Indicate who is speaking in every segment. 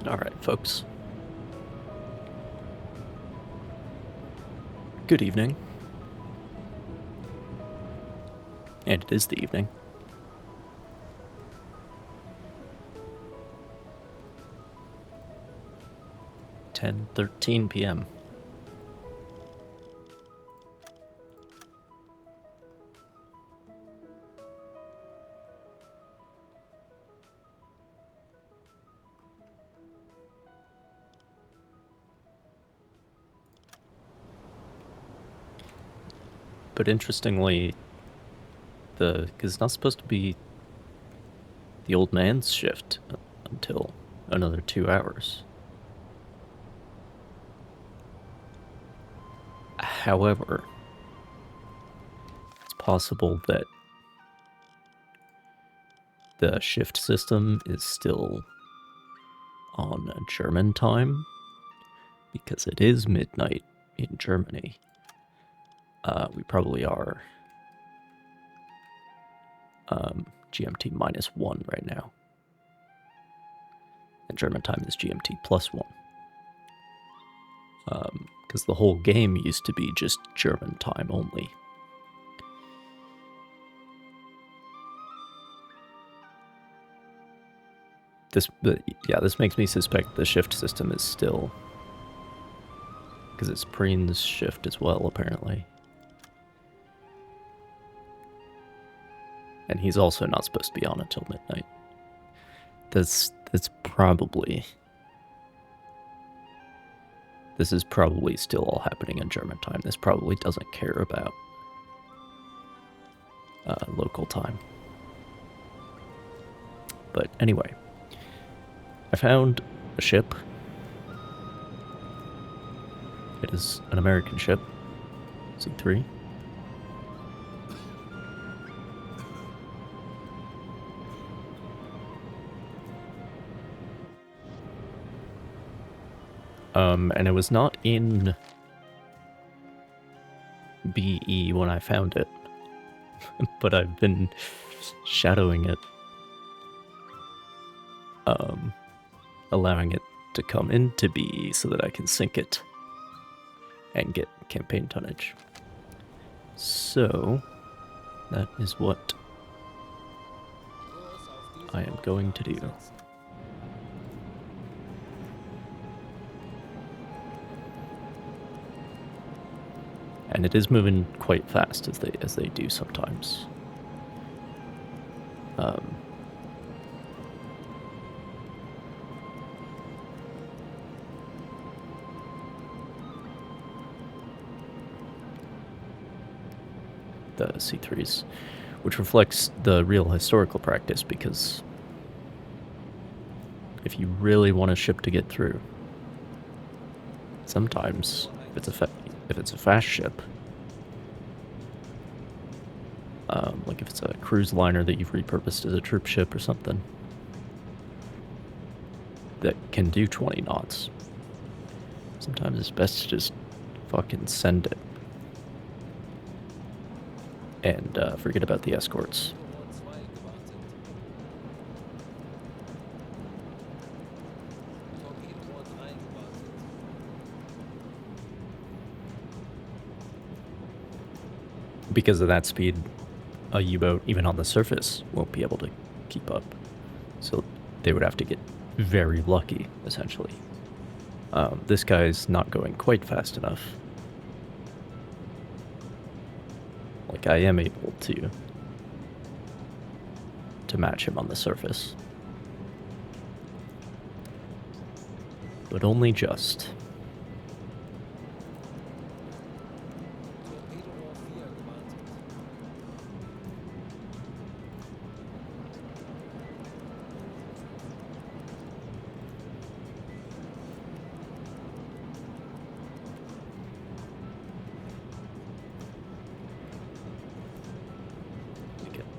Speaker 1: Alright, folks. Good evening. And it is the evening. (10:13 p.m.) But interestingly, because it's not supposed to be the old man's shift until another 2 hours. However, it's possible that the shift system is still on German time, because it is midnight in Germany. We probably are GMT -1 right now. And German time is GMT +1. Because the whole game used to be just German time only. This makes me suspect the shift system is still... because it's Preen's shift as well, apparently. And he's also not supposed to be on until midnight. That's probably... This is probably still all happening in German time. This probably doesn't care about local time. But anyway, I found a ship. It is an American ship, C3. And it was not in BE when I found it, but I've been shadowing it, allowing it to come into BE so that I can sync it and get campaign tonnage. So, that is what I am going to do. And it is moving quite fast as they do sometimes. The C3s, which reflects the real historical practice, because if you really want a ship to get through, sometimes if it's a fast ship, like if it's a cruise liner that you've repurposed as a troop ship or something that can do 20 knots, sometimes it's best to just fucking send it and forget about the escorts. Because of that speed, a U-boat, even on the surface, won't be able to keep up. So they would have to get very lucky, essentially. This guy's not going quite fast enough. Like, I am able to match him on the surface. But only just.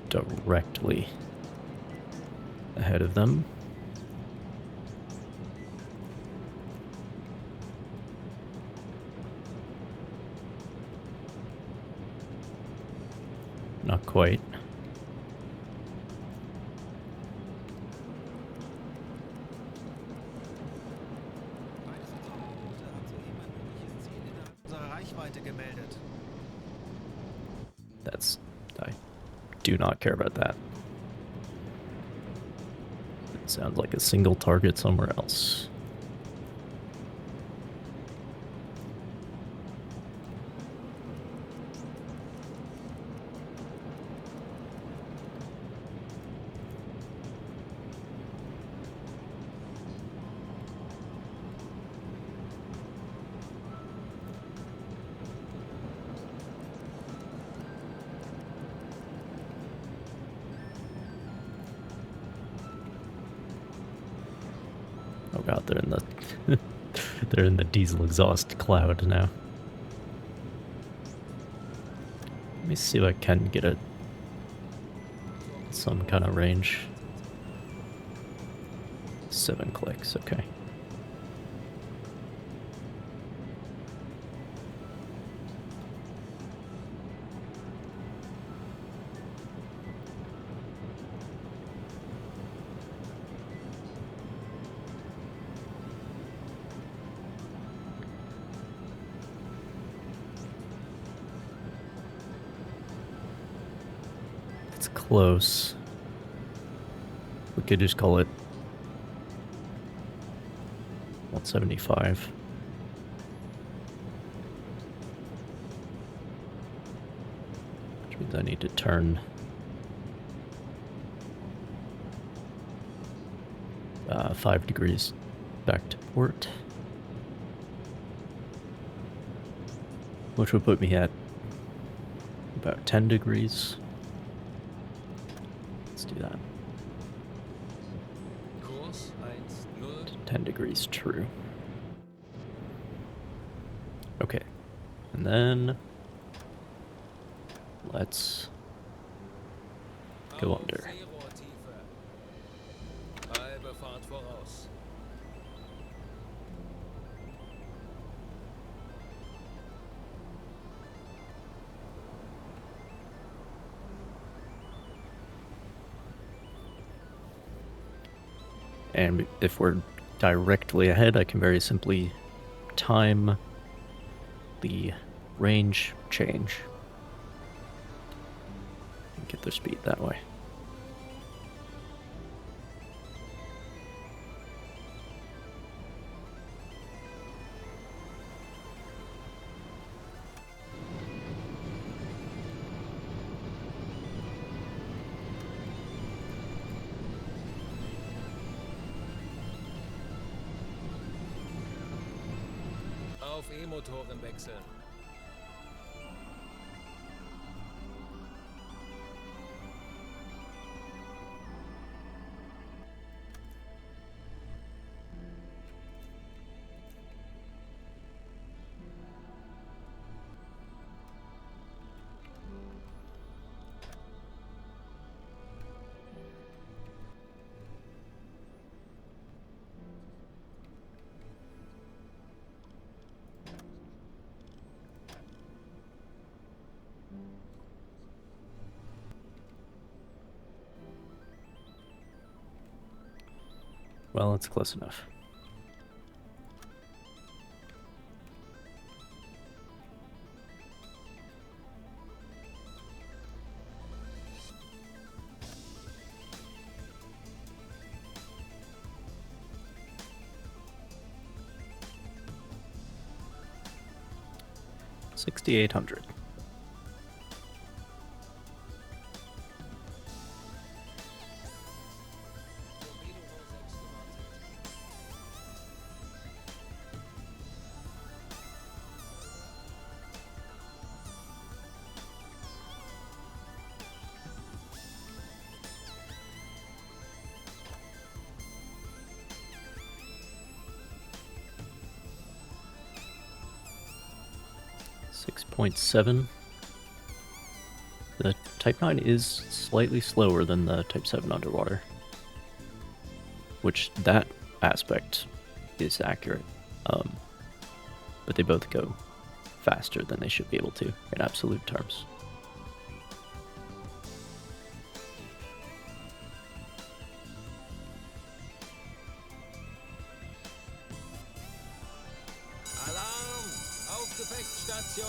Speaker 1: Directly ahead of them. Not quite. I do not care about that. It sounds like a single target somewhere else. Oh god, they're in the they're in the diesel exhaust cloud now. Let me see if I can get some kind of range. 7 clicks, okay. It's close. We could just call it 175. Which means I need to turn 5 degrees back to port. Which would put me at about 10 degrees. Let's do that. 10 degrees true. Okay. And then let's go under. And if we're directly ahead, I can very simply time the range change and get their speed that way.
Speaker 2: Auf E-Motoren wechseln.
Speaker 1: Well, it's close enough. $6,800. .7. The Type 9 is slightly slower than the Type 7 underwater, which that aspect is accurate, but they both go faster than they should be able to in absolute terms.
Speaker 2: Alarm! Aufgeweckt, Station!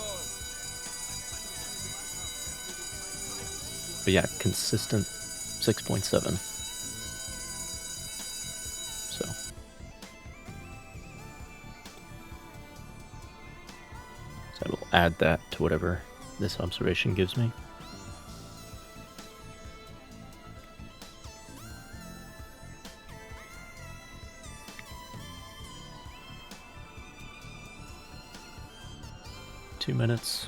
Speaker 1: But yeah, consistent 6.7. So I will add that to whatever this observation gives me. Two minutes.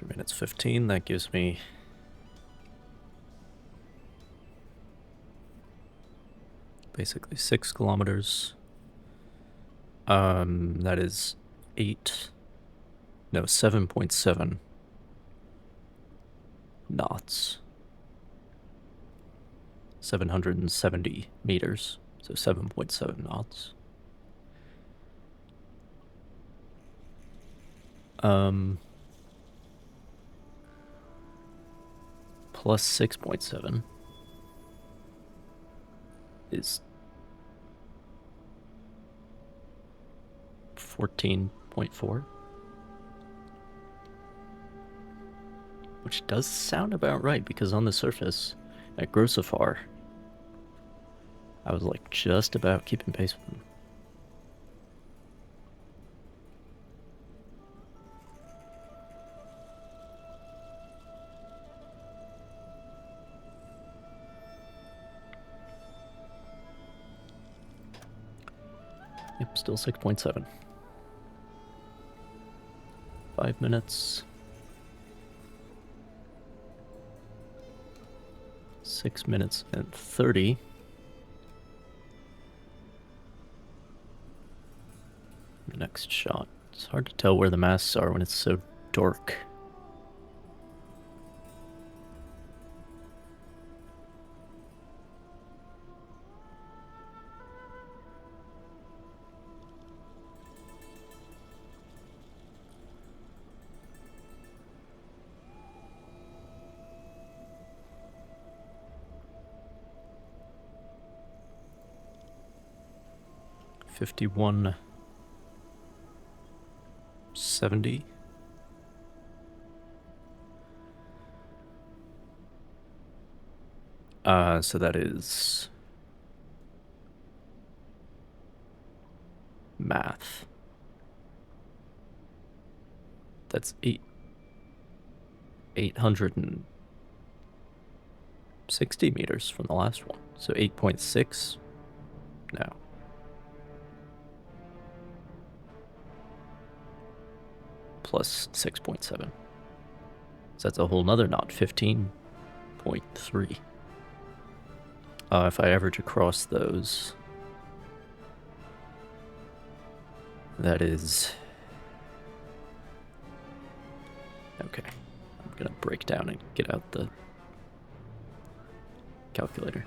Speaker 1: Minutes 15, that gives me basically 6 kilometers. That is 7.7 knots. 770 meters, so 7.7 knots. Plus 6.7 is 14.4, which does sound about right, because on the surface at Grossifar, I was like just about keeping pace with them. Yep, still 6.7. 5 minutes. 6 minutes and 30. The next shot. It's hard to tell where the masts are when it's so dark. $51.70. So that is math. That's 860 meters from the last one. So 8.6 now. Plus 6.7. So that's a whole nother knot, 15.3. If I average across those, that is... Okay, I'm gonna break down and get out the calculator.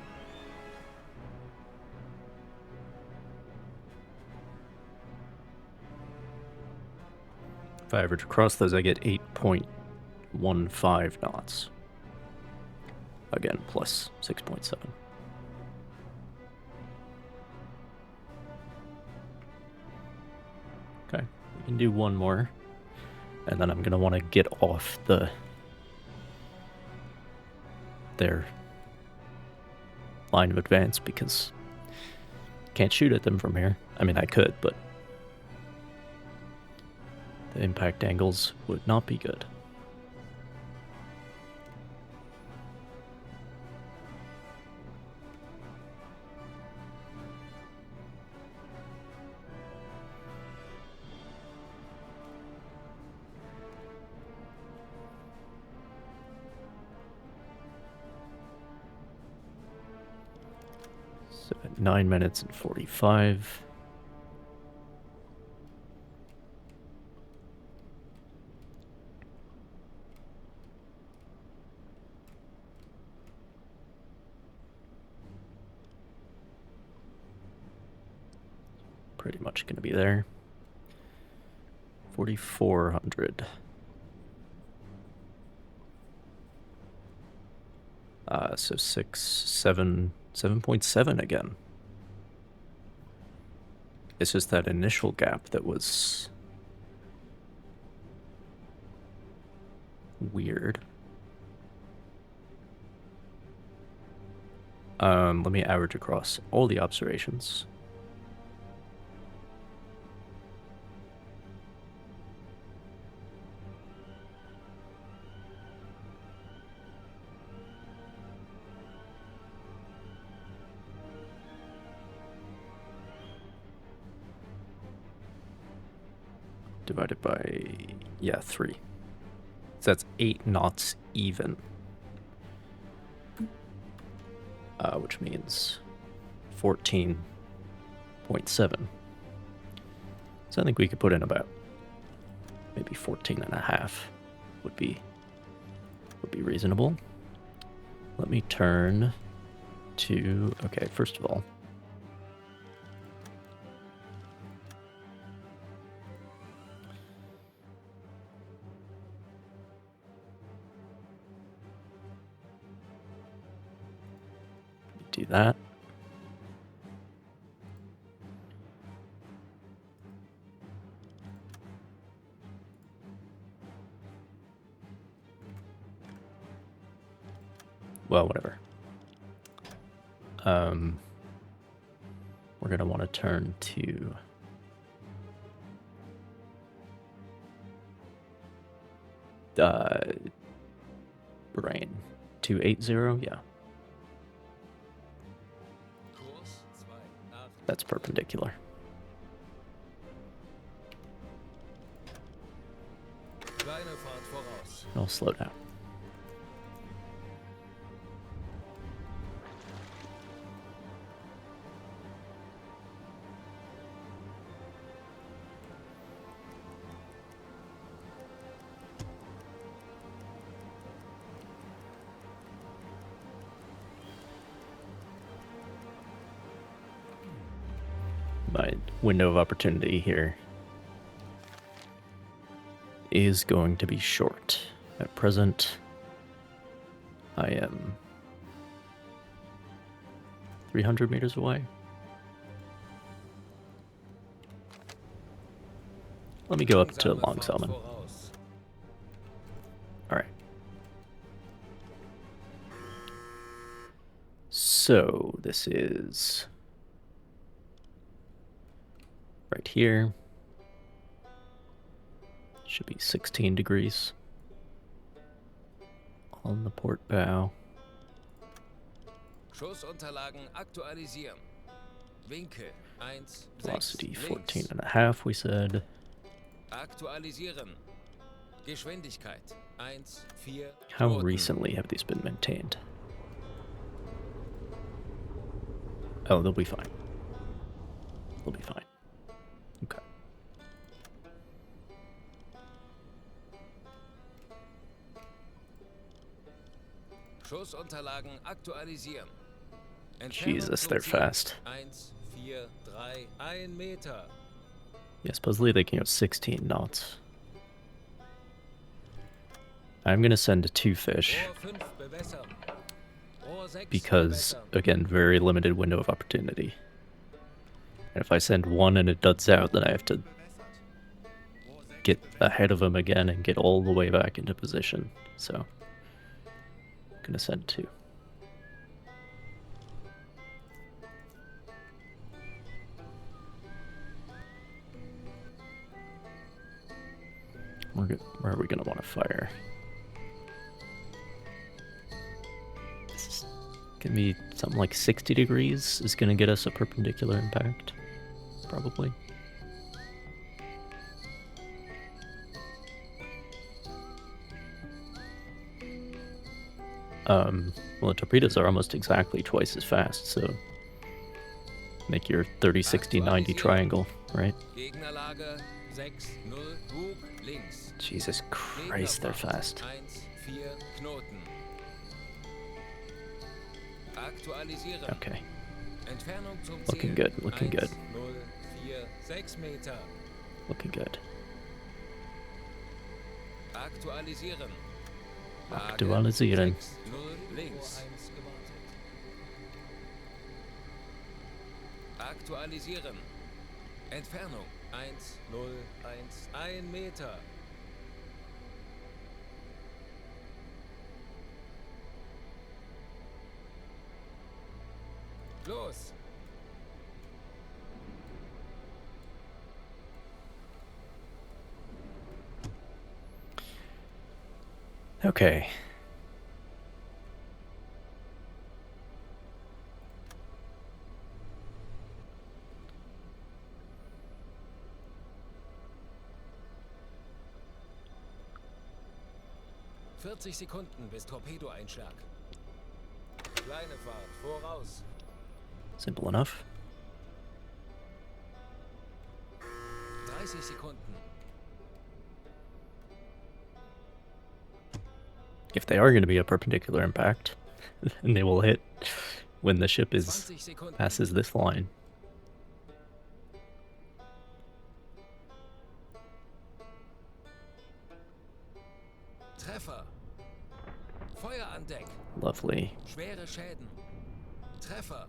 Speaker 1: If I average across those, I get 8.15 knots. Again, plus 6.7. Okay, we can do one more. And then I'm going to want to get off their line of advance, because can't shoot at them from here. I mean, I could, but the impact angles would not be good. So at 9 minutes and 45. pretty much going to be there. 4,400. So 7.7 again. It's just that initial gap that was weird. Let me average across all the observations. Divided by, yeah, 3. So that's 8 knots even. Which means 14.7. So I think we could put in about maybe 14.5 would be reasonable. Let me turn to, okay, first of all, do that. Well, whatever. We're gonna want to turn to brain 280, yeah. That's perpendicular. I'll slow down. My window of opportunity here is going to be short. At present, I am 300 meters away. Let me go up to Long Salmon. Alright. So, this is right here. Should be 16 degrees on the port bow.
Speaker 2: Schussunterlagen aktualisieren. Winkel 1,
Speaker 1: Velocity 14.5, we said.
Speaker 2: Aktualisieren. Geschwindigkeit 1, 4.
Speaker 1: How recently have these been maintained? Oh, they'll be fine. They'll be fine. Okay.
Speaker 2: Schussunterlagen aktualisieren.
Speaker 1: Jesus, they're fast.
Speaker 2: 1, 4, 3, 1 Meter.
Speaker 1: Yeah, supposedly they can go 16 knots. I'm gonna send 2 fish. Because, again, very limited window of opportunity. And if I send 1 and it duds out, then I have to get ahead of him again and get all the way back into position. So, I'm gonna send 2. Where are we gonna want to fire? Give me something like 60 degrees is going to get us a perpendicular impact, probably. Well, the torpedoes are almost exactly twice as fast, so make your 30, 60, 90 triangle, right? Jesus Christ, they're fast. Okay. Looking good, looking good.
Speaker 2: 4, 6 Meter.
Speaker 1: Looking good.
Speaker 2: Aktualisieren. Lage
Speaker 1: Aktualisieren.
Speaker 2: 6, 0 links. Aktualisieren. Entfernung 1, 0, 1, 1 Meter. Los!
Speaker 1: Okay.
Speaker 2: Sekunden bis Torpedoeinschlag. Kleine Fahrt, voraus.
Speaker 1: Simple enough.
Speaker 2: 30 Sekunden.
Speaker 1: If they are going to be a perpendicular impact, then they will hit when the ship is
Speaker 2: 20 Sekunden.
Speaker 1: passes this line.
Speaker 2: Treffer. Feuer an Deck.
Speaker 1: Lovely.
Speaker 2: Schwere Schäden. Treffer.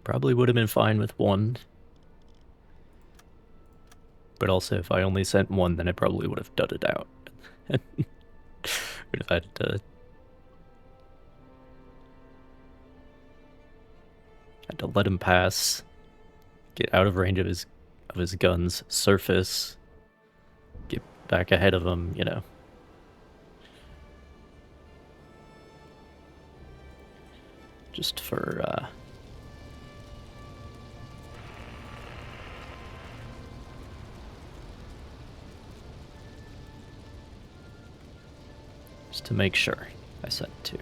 Speaker 1: Probably would have been fine with one. But also, if I only sent one, then I probably would have dudded out. Would have had to let him pass, get out of range of his guns, surface, get back ahead of him, you know. Just for just to make sure I sent two.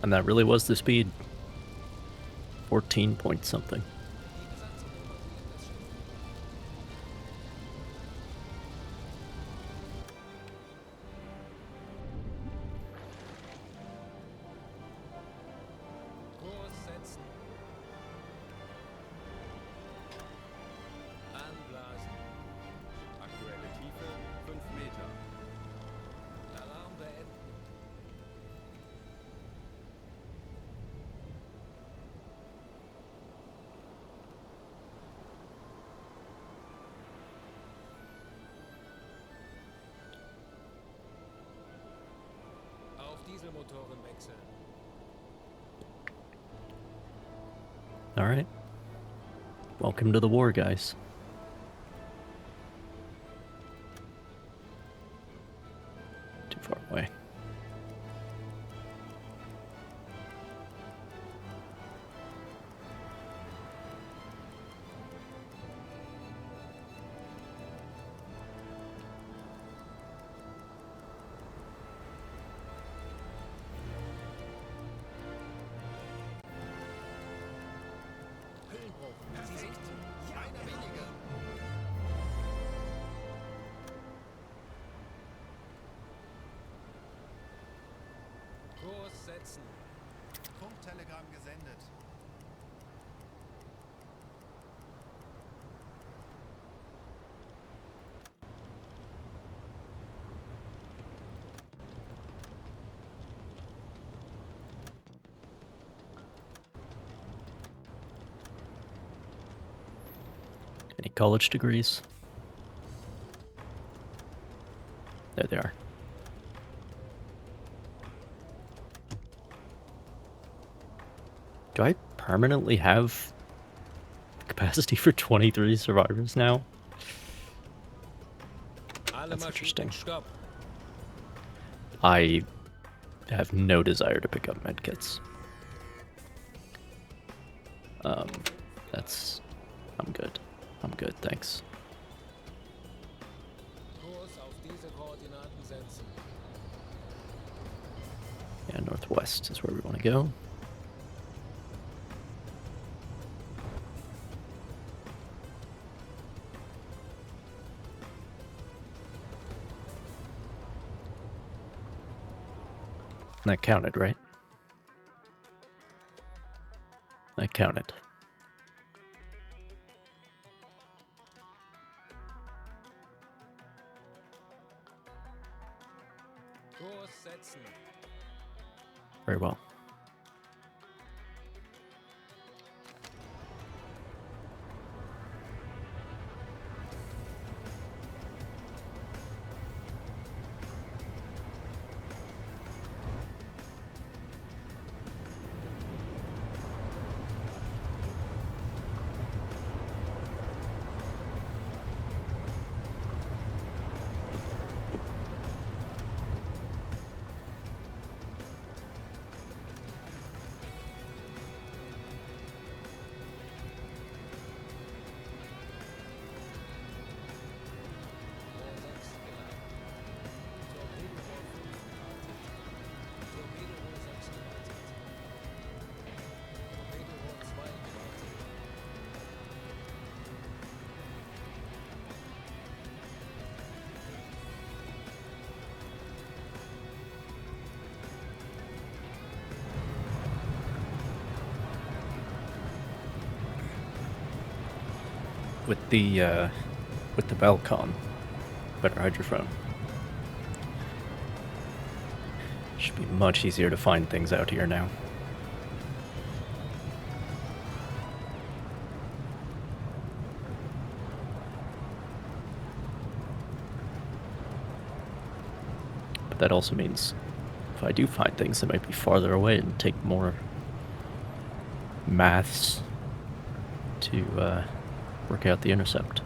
Speaker 1: And that really was the speed. 14 point something.
Speaker 2: Kurs setzen. Anblasen.
Speaker 3: Aktuelle Tiefe 5 Meter.
Speaker 2: Alarm beenden. Auf Dieselmotoren wechseln.
Speaker 1: Alright. Welcome to the war, guys. Too far away.
Speaker 2: Sie sind einer weniger. Kurs setzen.
Speaker 3: Funktelegramm gesendet.
Speaker 1: Any college degrees? There they are. Do I permanently have capacity for 23 survivors now.
Speaker 2: Alle
Speaker 1: That's
Speaker 2: Maschinen
Speaker 1: interesting.
Speaker 2: Stopp.
Speaker 1: I have no desire to pick up medkits. I'm good. I'm good, thanks.
Speaker 2: Kurs auf diese Koordinaten setzen.
Speaker 1: Yeah, northwest is where we want to go. That counted, right? That counted.
Speaker 2: Kurs setzen.
Speaker 1: Very well. With the Belcon, better hydrophone. Should be much easier to find things out here now. But that also means if I do find things, they might be farther away and take more maths to work out the intercept.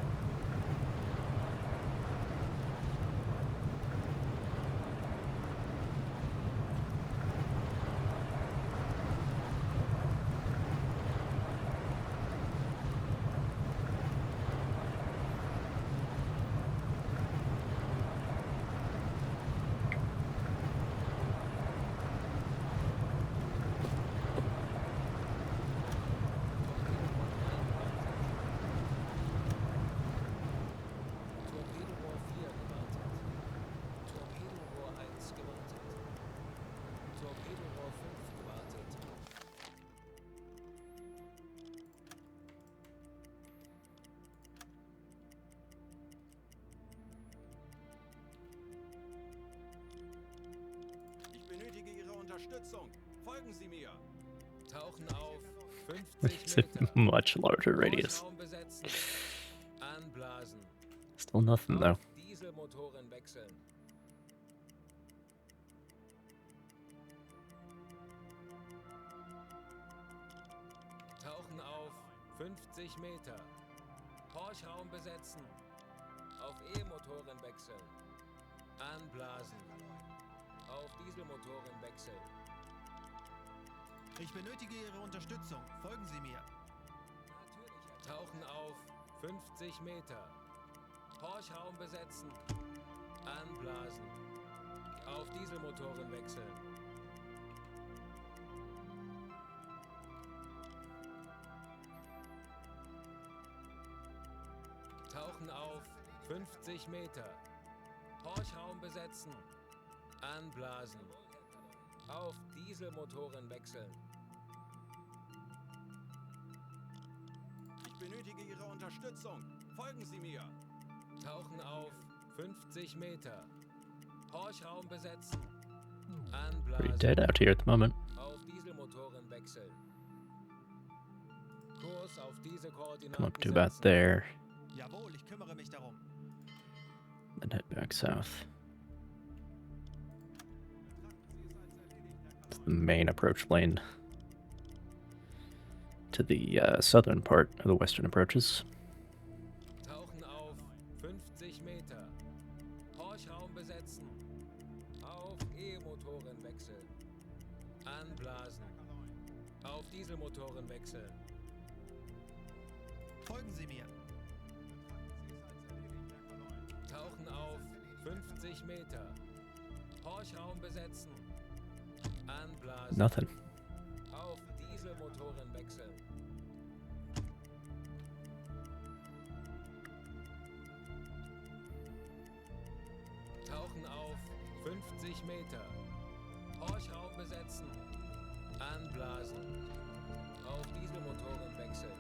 Speaker 2: Torpedorohr 4 gewartet. Torpedorohr 1 gewartet. Torpedorohr 5 gewartet.
Speaker 3: Ich benötige Ihre Unterstützung. Folgen Sie mir.
Speaker 2: Tauchen auf 50
Speaker 1: It's a
Speaker 2: Meter.
Speaker 1: much larger radius.
Speaker 2: Hausraum besetzen. Anblasen.
Speaker 1: Still nothing though.
Speaker 2: Auf Dieselmotoren wechseln. Tauchen auf 50 Meter. Horchraum besetzen. Auf E-Motoren wechseln. Anblasen. Auf Dieselmotoren wechseln.
Speaker 3: Ich benötige Ihre Unterstützung. Folgen Sie mir.
Speaker 2: Natürlich. Tauchen auf 50 Meter. Horchraum besetzen. Anblasen. Auf Dieselmotoren wechseln. Tauchen auf 50 Meter. Horchraum besetzen. Anblasen. Auf Dieselmotoren wechseln.
Speaker 3: Ich benötige Ihre Unterstützung. Folgen Sie mir.
Speaker 2: Tauchen auf 50 Meter. Horchraum besetzen. Anblasen.
Speaker 1: Pretty dead out here at the moment.
Speaker 2: Auf Dieselmotoren wechseln. Kurs auf diese Koordinaten
Speaker 1: Come up to about
Speaker 2: setzen.
Speaker 1: there,
Speaker 3: Jawohl, ich kümmere mich darum.
Speaker 1: then head back south. It's the main approach lane. to the southern part of the western approaches.
Speaker 2: Tauchen auf 50 Meter. Horchraum besetzen. Auf E-Motoren wechseln. Anblasen. Auf Dieselmotoren wechseln.
Speaker 3: Folgen Sie mir.
Speaker 2: Tauchen auf 50 Meter. Horchraum besetzen. Anblasen.
Speaker 1: Nothing.
Speaker 2: Auf Dieselmotoren wechseln. Tauchen auf 50 Meter. Horchraum besetzen. Anblasen. Auf Dieselmotoren wechseln.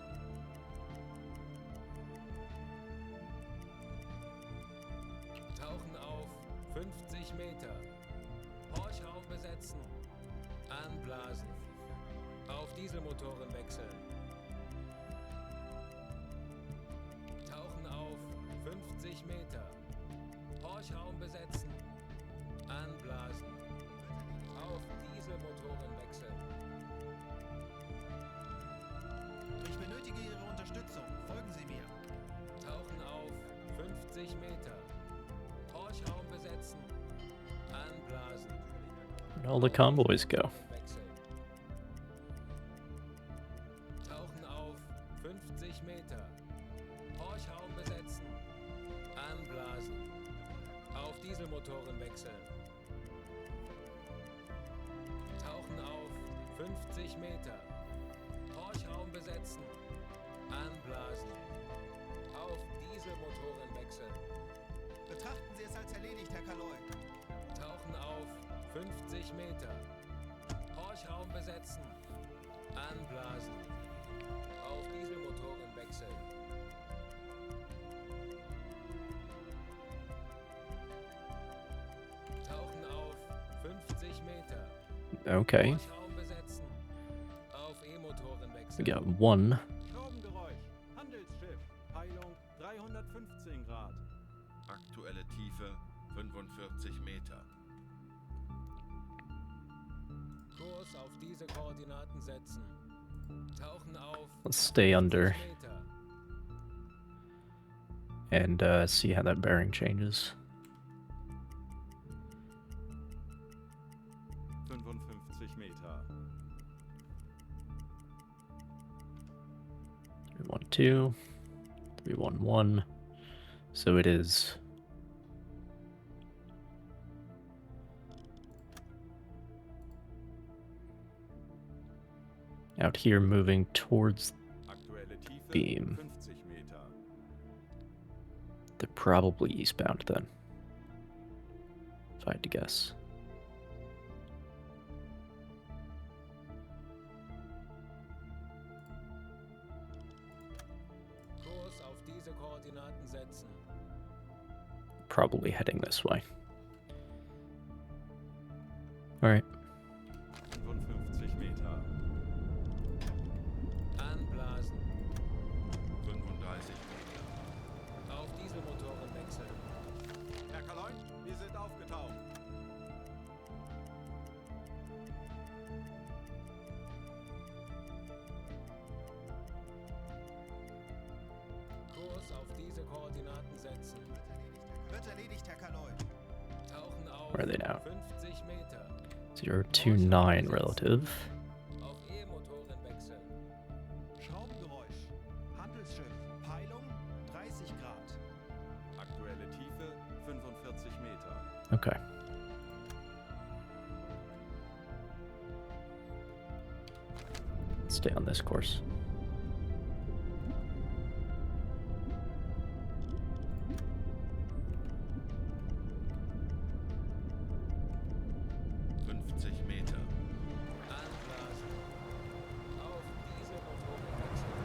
Speaker 2: Tauchen auf 50 Meter. Horchraum besetzen. Anblasen. Auf Dieselmotoren wechseln. Tauchen auf 50 Meter. Horchraum besetzen. Anblasen. Auf Dieselmotoren wechseln.
Speaker 3: Ich benötige Ihre Unterstützung. Folgen Sie mir.
Speaker 2: Tauchen auf 50 Meter. Horchraum besetzen. Anblasen.
Speaker 1: Where'd all the convoys go?
Speaker 2: Wechseln. Tauchen auf 50 Meter. Horchraum besetzen. Anblasen. Auf Dieselmotoren wechseln. Tauchen auf 50 Meter. Horchraum besetzen. Anblasen. Auf Dieselmotoren wechseln.
Speaker 3: Betrachten Sie es als erledigt, Herr Kaloy.
Speaker 2: Tauchen auf 50 Meter. Horchraum besetzen. Anblasen. Auf Dieselmotoren wechseln. Tauchen auf 50 Meter.
Speaker 1: Okay,
Speaker 2: Horchraum besetzen. Auf E-Motoren
Speaker 1: we
Speaker 2: wechseln.
Speaker 1: got one.
Speaker 3: Schraubengeräusch. Handelsschiff. Peilung 315 Grad.
Speaker 4: Aktuelle Tiefe 45 Meter.
Speaker 2: Kurs auf diese Koordinaten setzen. Tauchen auf
Speaker 1: Let's stay under
Speaker 2: 50 Meter.
Speaker 1: and see how that bearing changes.
Speaker 3: 55 Meter.
Speaker 1: 312, 311. So it is out here moving towards
Speaker 3: Aktuelle Tiefe
Speaker 1: Beam.
Speaker 3: 50 Meter.
Speaker 1: They're probably eastbound then, if I had to guess.
Speaker 2: Kurs auf diese Koordinaten setzen.
Speaker 1: Probably heading this way. Alright,
Speaker 3: 55 Meter.
Speaker 2: Anblasen.
Speaker 4: 35 Meter.
Speaker 2: Auf Dieselmotoren wechseln.
Speaker 3: Herr Kaloy, wir sind aufgetaucht.
Speaker 2: Kurs auf diese Koordinaten setzen.
Speaker 3: Wird erledigt, Herr Kaloy.
Speaker 2: Tauchen auf
Speaker 1: Where are they now?
Speaker 2: 50 Meter.
Speaker 1: 029 relative.
Speaker 2: Auf E-Motoren wechseln.
Speaker 3: Schraubengeräusch. Handelsschiff. Peilung 30 Grad. Aktuelle Tiefe 45 Meter.
Speaker 1: Okay. Stay on this course.
Speaker 4: Meter.
Speaker 2: Anblasen. Auf Dieselmotoren wechseln.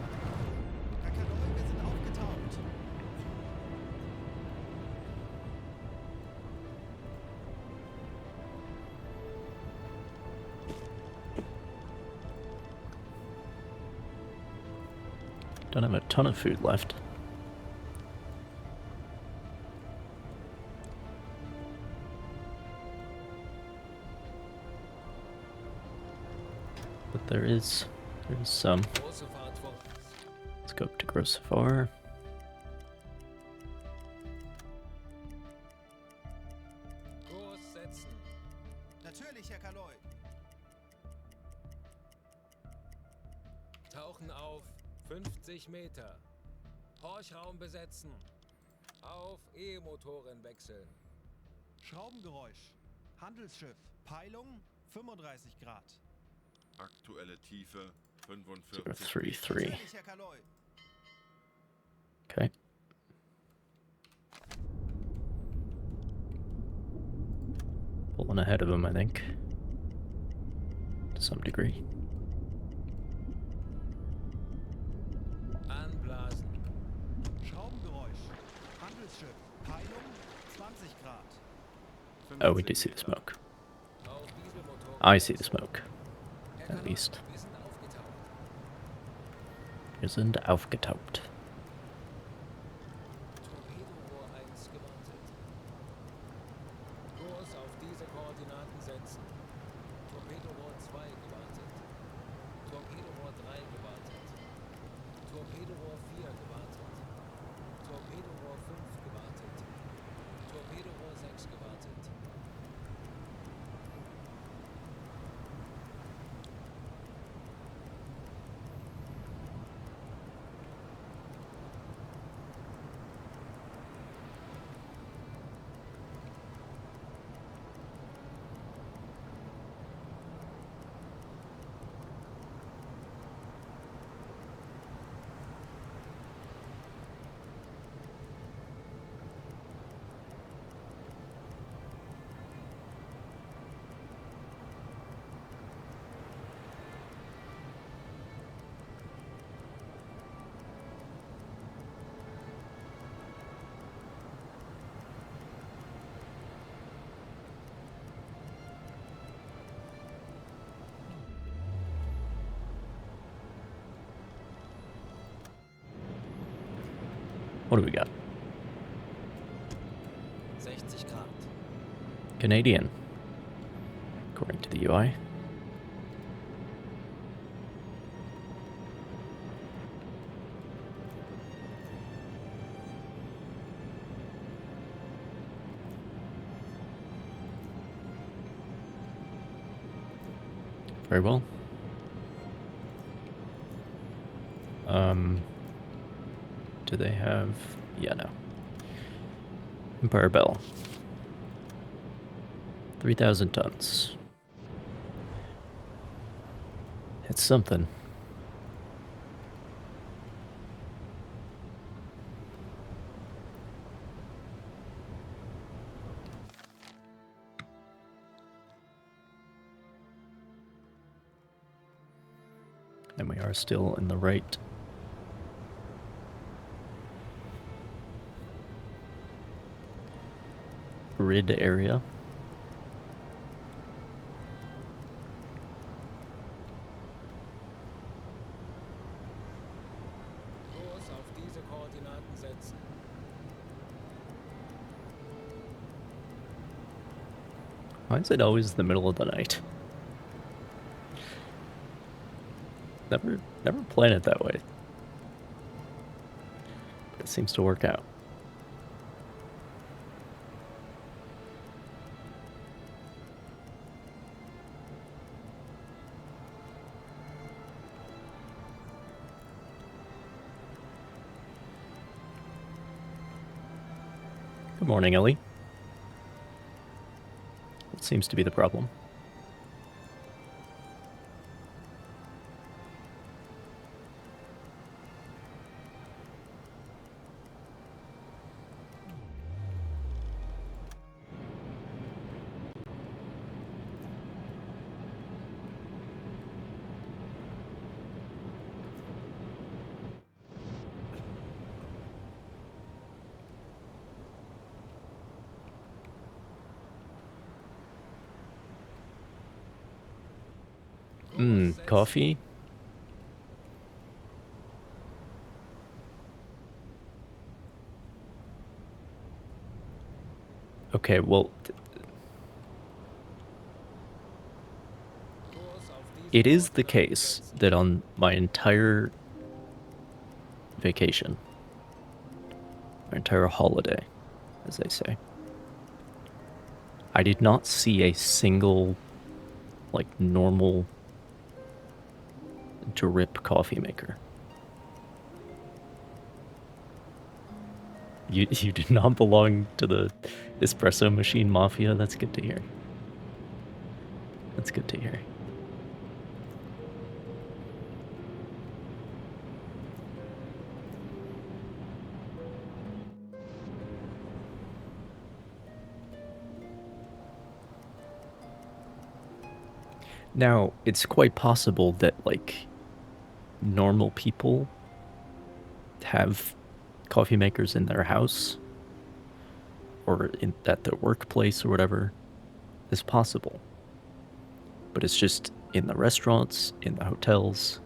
Speaker 3: Herr Kaloy, wir sind aufgetaucht.
Speaker 1: Don't have a ton of food left. But there is some.
Speaker 2: Große
Speaker 1: Scope to grow so far.
Speaker 2: Kurs setzen.
Speaker 3: Natürlich, Herr Kaloi.
Speaker 2: Tauchen auf 50 Meter. Horchraum besetzen. Auf E-Motoren wechseln.
Speaker 3: Schraubengeräusch. Handelsschiff. Peilung 35 Grad.
Speaker 4: Aktuelle Tiefe 45
Speaker 1: 033.
Speaker 3: Natürlich, Herr Kaloi.
Speaker 1: Okay. Pulling ahead of him, I think. To some degree.
Speaker 2: Anblasen.
Speaker 3: Schraubengeräusch. Handelsschiff. Peilung 20 Grad.
Speaker 1: Oh, we do see the smoke.
Speaker 2: Auf Dieselmotoren
Speaker 1: I see the
Speaker 2: wechseln.
Speaker 1: smoke.
Speaker 2: Herr
Speaker 1: At
Speaker 2: Kaloi,
Speaker 1: least.
Speaker 2: wir sind aufgetaucht.
Speaker 1: Wir sind aufgetaucht.
Speaker 2: Torpedorohr 1 gewartet. Kurs auf diese Koordinaten setzen. Torpedorohr 2 gewartet. Torpedorohr 3 gewartet. Torpedorohr 4 gewartet. Torpedorohr 5 gewartet. Torpedorohr 6 gewartet.
Speaker 1: What do we got?
Speaker 2: 60 Grad.
Speaker 1: Canadian. According to the UI. Very well. Do they have... Yeah, no. Empire Bell. 3,000 tons. It's something. And we are still in the right grid area.
Speaker 2: Kurs auf diese Koordinaten setzen.
Speaker 1: Why is it always the middle of the night? Never plan it that way. But it seems to work out. Good morning, Ellie. What seems to be the problem? Coffee? Okay, well,
Speaker 2: Kurs auf diese
Speaker 1: it is the
Speaker 2: Koordinaten
Speaker 1: case
Speaker 2: setzen.
Speaker 1: that on my entire vacation. Our entire holiday, as they say. I did not see a single, like, normal drip coffee maker. You do not belong to the espresso machine mafia? That's good to hear. That's good to hear. Now, it's quite possible that, like, normal people have coffee makers in their house or at their workplace or whatever. It's possible. But it's just in the restaurants, in the hotels,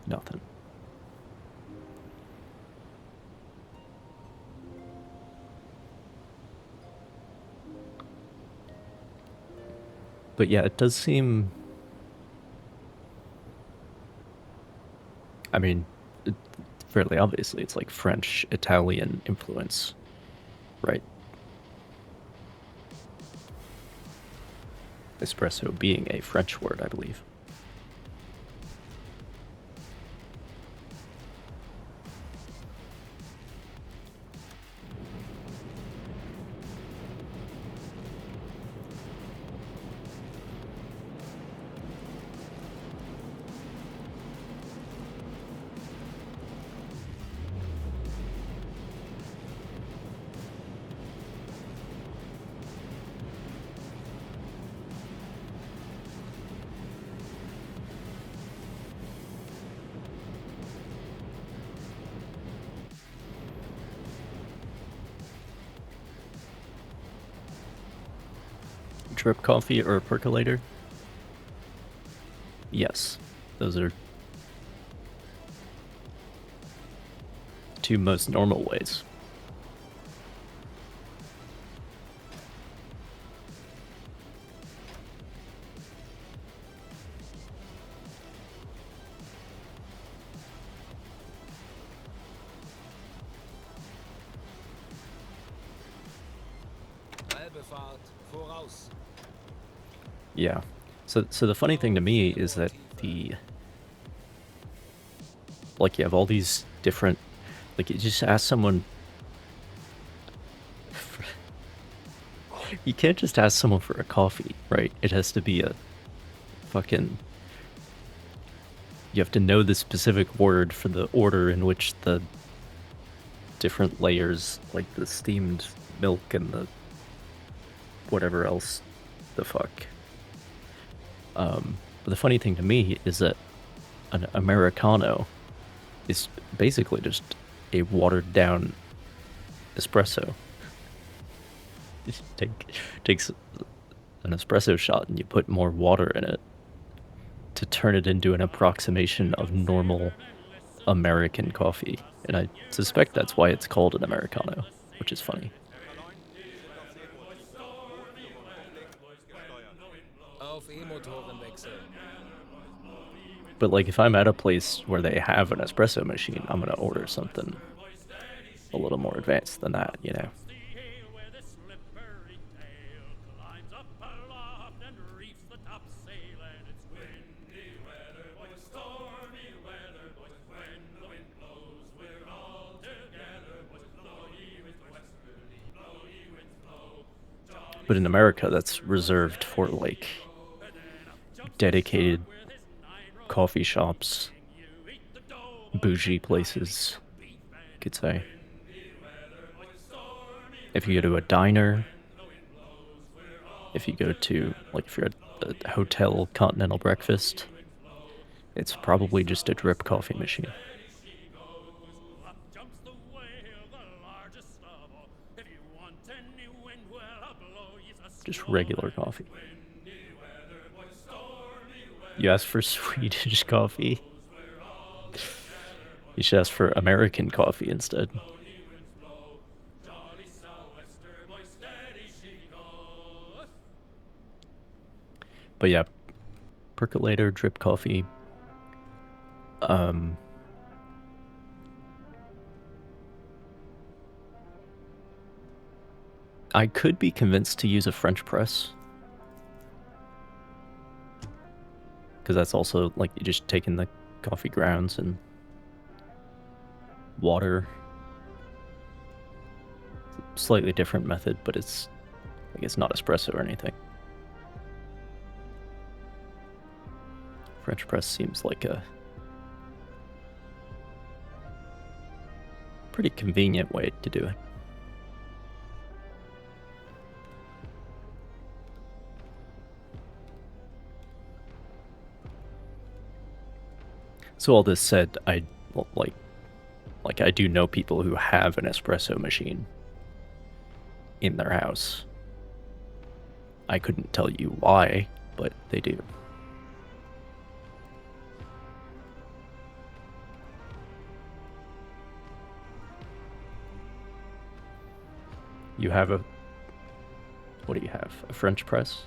Speaker 1: nothing. But yeah, it does seem... I mean, fairly obviously, it's like French, Italian influence, right? Espresso being a French word, I believe. Drip coffee or a percolator? Yes, those are two most normal ways.
Speaker 2: Halbe voraus.
Speaker 1: Yeah. So the funny thing to me is that like, you have all these different, like, you just ask someone, you can't just ask someone for a coffee, right? It has to be a fucking, you have to know the specific word for the order in which the different layers, like the steamed milk and the whatever else the fuck. But the funny thing to me is that an Americano is basically just a watered down espresso. It takes an espresso shot and you put more water in it to turn it into an approximation of normal American coffee. And I suspect that's why it's called an Americano, which is funny.
Speaker 2: Auf E-Motoren wechseln.
Speaker 1: But, like, if I'm at a place where they have an espresso machine, I'm gonna order something a little more advanced than that, you know? But in America, that's reserved for, like, dedicated coffee shops, bougie places, you could say. If you go to a diner, if you go to, like, if you're at a hotel continental breakfast, it's probably just a drip coffee machine. Just regular coffee. You ask for Swedish coffee? You should ask for American coffee instead. But yeah, percolator, drip coffee. I could be convinced to use a French press. Because that's also, like, you just take in the coffee grounds and water. Slightly different method, but it's, I guess, not espresso or anything. French press seems like a pretty convenient way to do it. So all this said, I do know people who have an espresso machine in their house. I couldn't tell you why, but they do. You have a... What do you have? A French press?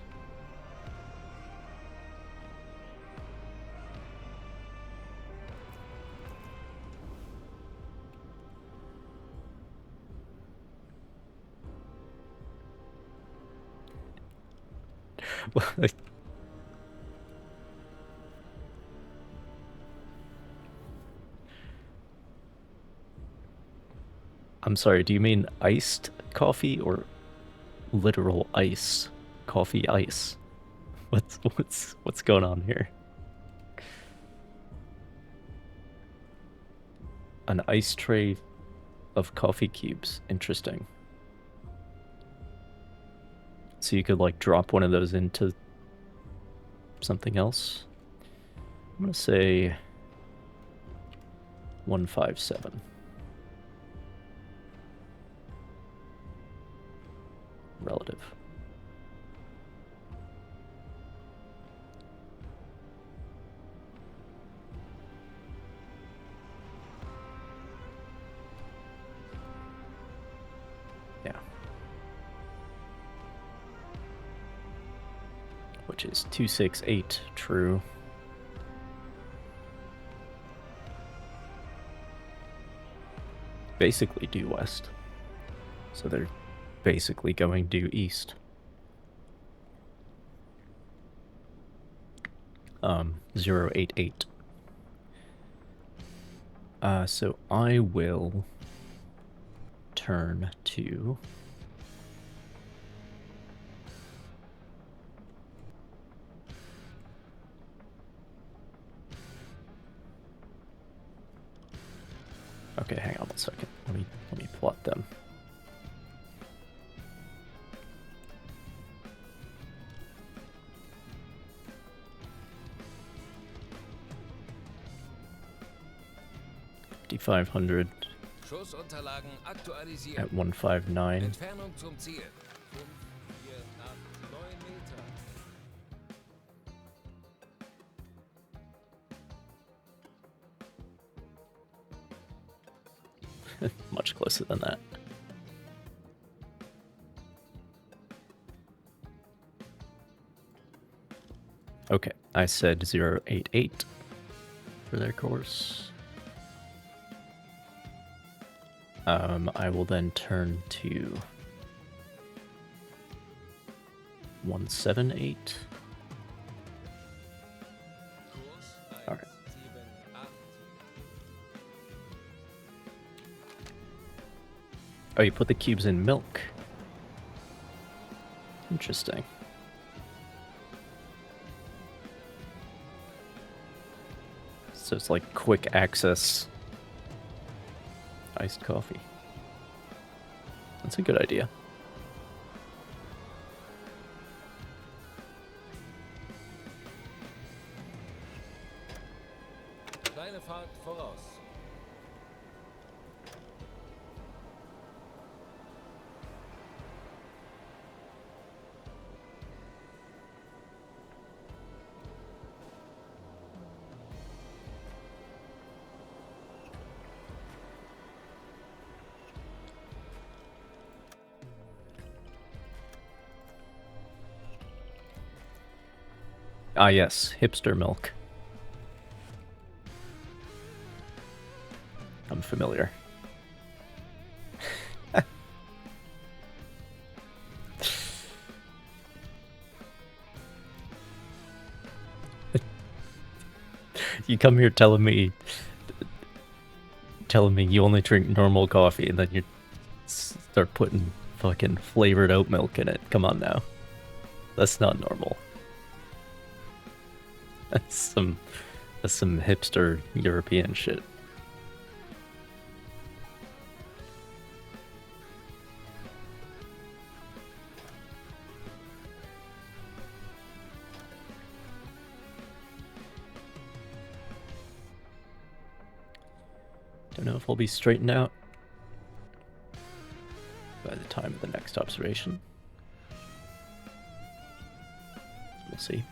Speaker 1: I'm sorry, do you mean iced coffee or literal ice? Coffee ice? What's going on here? An ice tray of coffee cubes. Interesting. So you could, like, drop one of those into something else? I'm gonna say 157. Relative. Yeah. Which is 268, true. Basically due west. So they're basically going due east. 088. So I will turn to okay, hang on one second. Let me plot them. $5,500
Speaker 2: Schussunterlagen aktualisieren.
Speaker 1: at 159.
Speaker 2: Entfernung zum Ziel. 5, 4 nach 9 Meter.
Speaker 1: Much closer than that. Okay, I said 088 for their course. I will then turn to 178. All right. Oh, you put the cubes in milk. Interesting. So it's like quick access iced coffee. That's a good idea.
Speaker 2: Kleine Fahrt voraus.
Speaker 1: Ah, yes, hipster milk. I'm familiar. You come here telling me you only drink normal coffee, and then you start putting fucking flavored oat milk in it. Come on now. That's not normal. That's some hipster European shit. Don't know if we'll be straightened out by the time of the next observation. We'll see.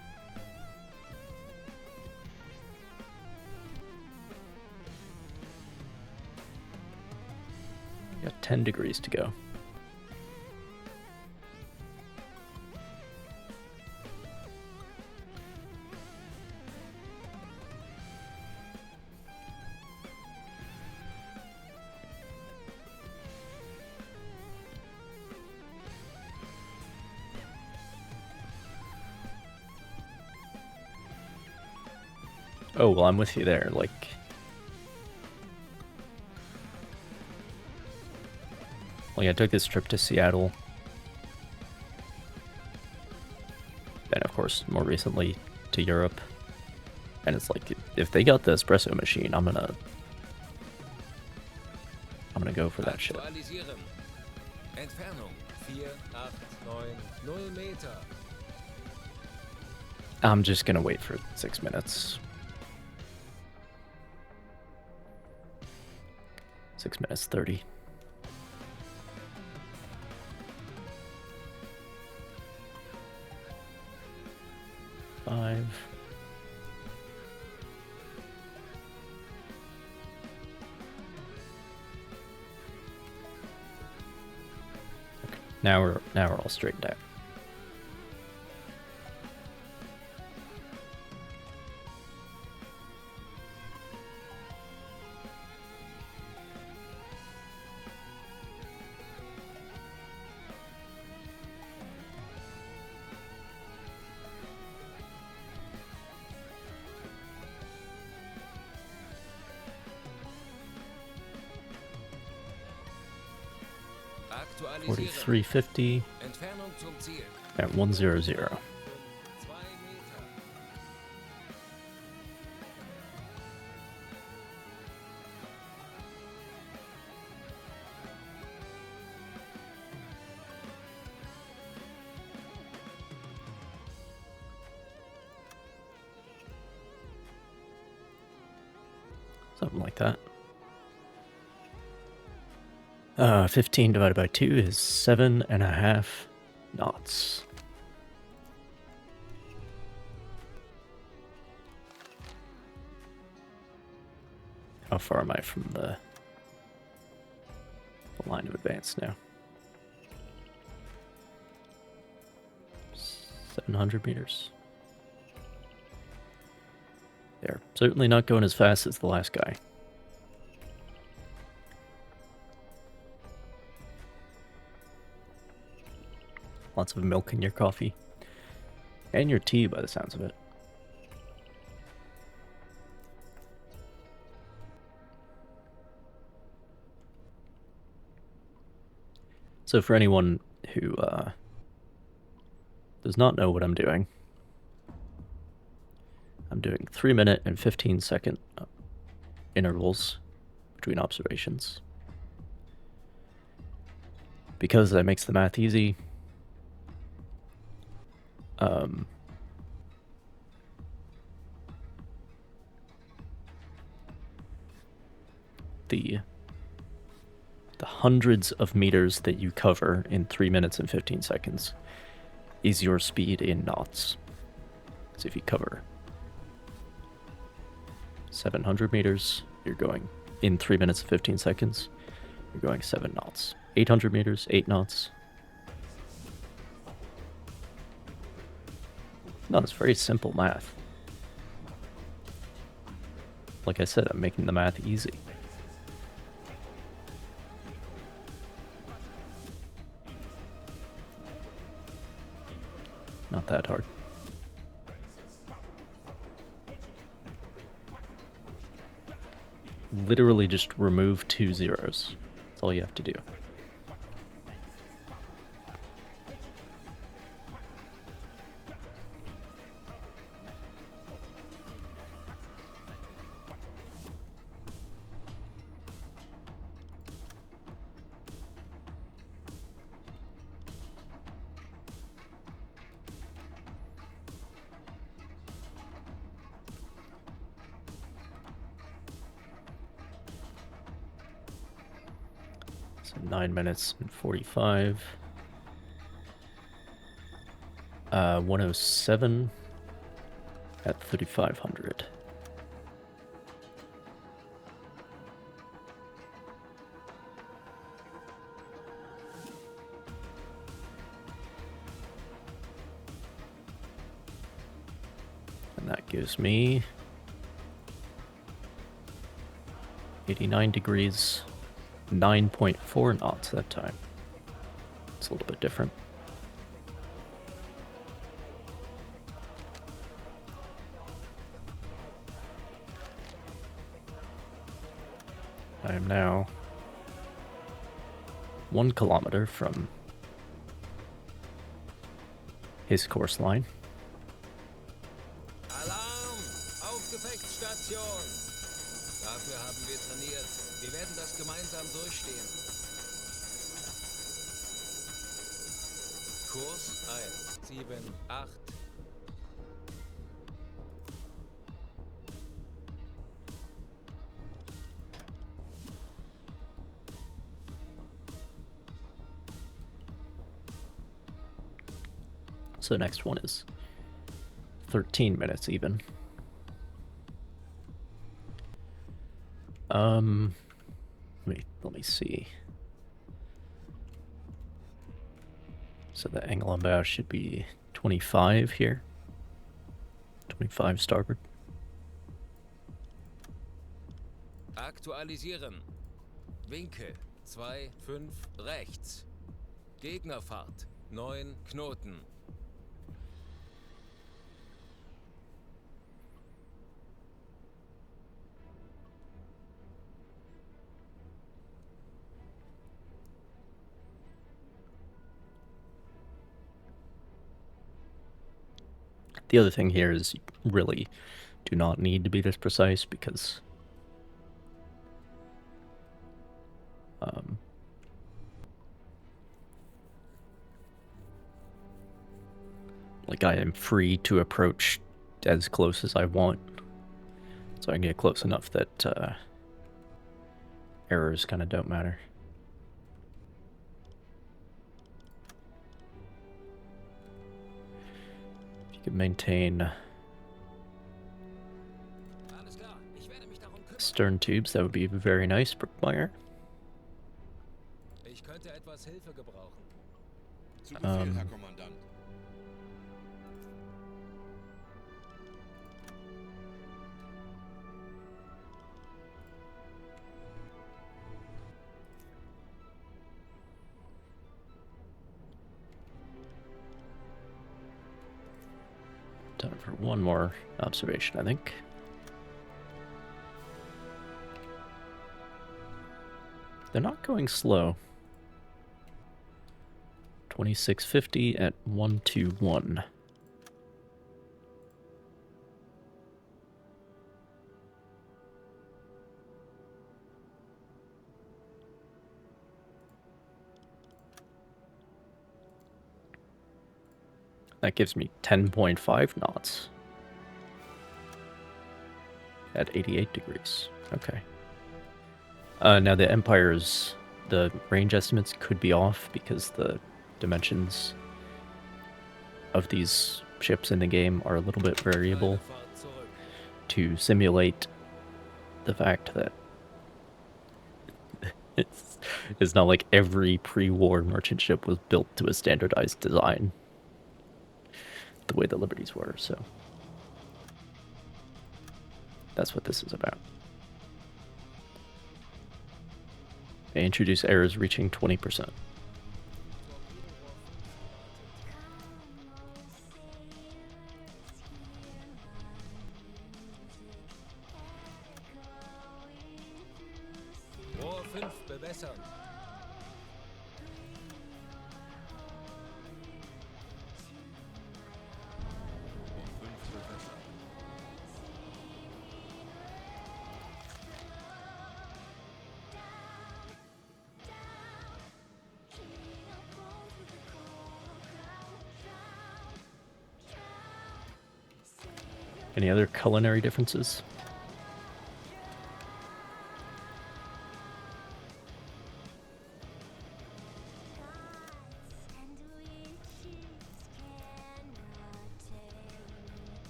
Speaker 1: We got 10 degrees to go. Oh, well, I'm with you there, like... Like, I took this trip to Seattle. And, of course, more recently to Europe. And it's like, if they got the espresso machine, I'm gonna go for that shit.
Speaker 2: Aktualisieren. Entfernung 4890 Meter.
Speaker 1: I'm just gonna wait for 6 minutes. 6 minutes 30. Five. Okay, now we're all straightened out.
Speaker 2: Aktualisieren.
Speaker 1: 4350
Speaker 2: Entfernung zum Ziel.
Speaker 1: at 100.
Speaker 2: 2 Meter.
Speaker 1: Something like that. 15 divided by 2 is 7.5 knots. How far am I from the line of advance now? 700 meters. There. Certainly not going as fast as the last guy. Lots of milk in your coffee. And your tea, by the sounds of it. So for anyone who does not know what I'm doing, I'm doing 3-minute and 15-second intervals between observations. Because that makes the math easy. The hundreds of meters that you cover in 3 minutes and 15 seconds is your speed in knots. So if you cover 700 meters, you're going in 3 minutes and 15 seconds, you're going 7 knots. 800 meters, 8 knots. No, it's very simple math. Like I said, I'm making the math easy. Not that hard. literally just remove 2 zeros. That's all you have to do. So 9 minutes and 45. 107 at 3,500. And that gives me 89 degrees, 9.4 knots that time. It's a little bit different. I am now 1 kilometer from his course line.
Speaker 2: Alarm! Auf Gefechtsstation! Dafür haben wir trainiert. Wir werden das gemeinsam durchstehen. Kurs 178.
Speaker 1: So the next one is 13 minutes even. Let me see. So the angle on bow should be 25 here. 25 starboard.
Speaker 2: Aktualisieren. Winkel 2, 5 rechts. Gegnerfahrt 9 Knoten.
Speaker 1: The other thing here is you really do not need to be this precise because like I am free to approach as close as I want, so I can get close enough that errors kind of don't matter. If you can maintain
Speaker 2: Alles klar, ich werde mich darum kümmern.
Speaker 1: stern tubes, that would be very nice, Brookmeyer.
Speaker 2: Ich könnte etwas Hilfe gebrauchen.
Speaker 4: Zu Befehl, Herr Kommandant.
Speaker 1: Time for one more observation, I think. They're not going slow. 2650 at 121. That gives me 10.5 knots at 88 degrees. Okay. Now the Empire's, the range estimates could be off because the dimensions of these ships in the game are a little bit variable
Speaker 2: Fahrt zurück.
Speaker 1: to simulate the fact that it's not like every pre-war merchant ship was built to a standardized design the way the Liberties were, so that's what this is about. They introduce errors reaching 20%.
Speaker 2: Metern.
Speaker 4: Noch 5 Treffer.
Speaker 1: Any other culinary differences?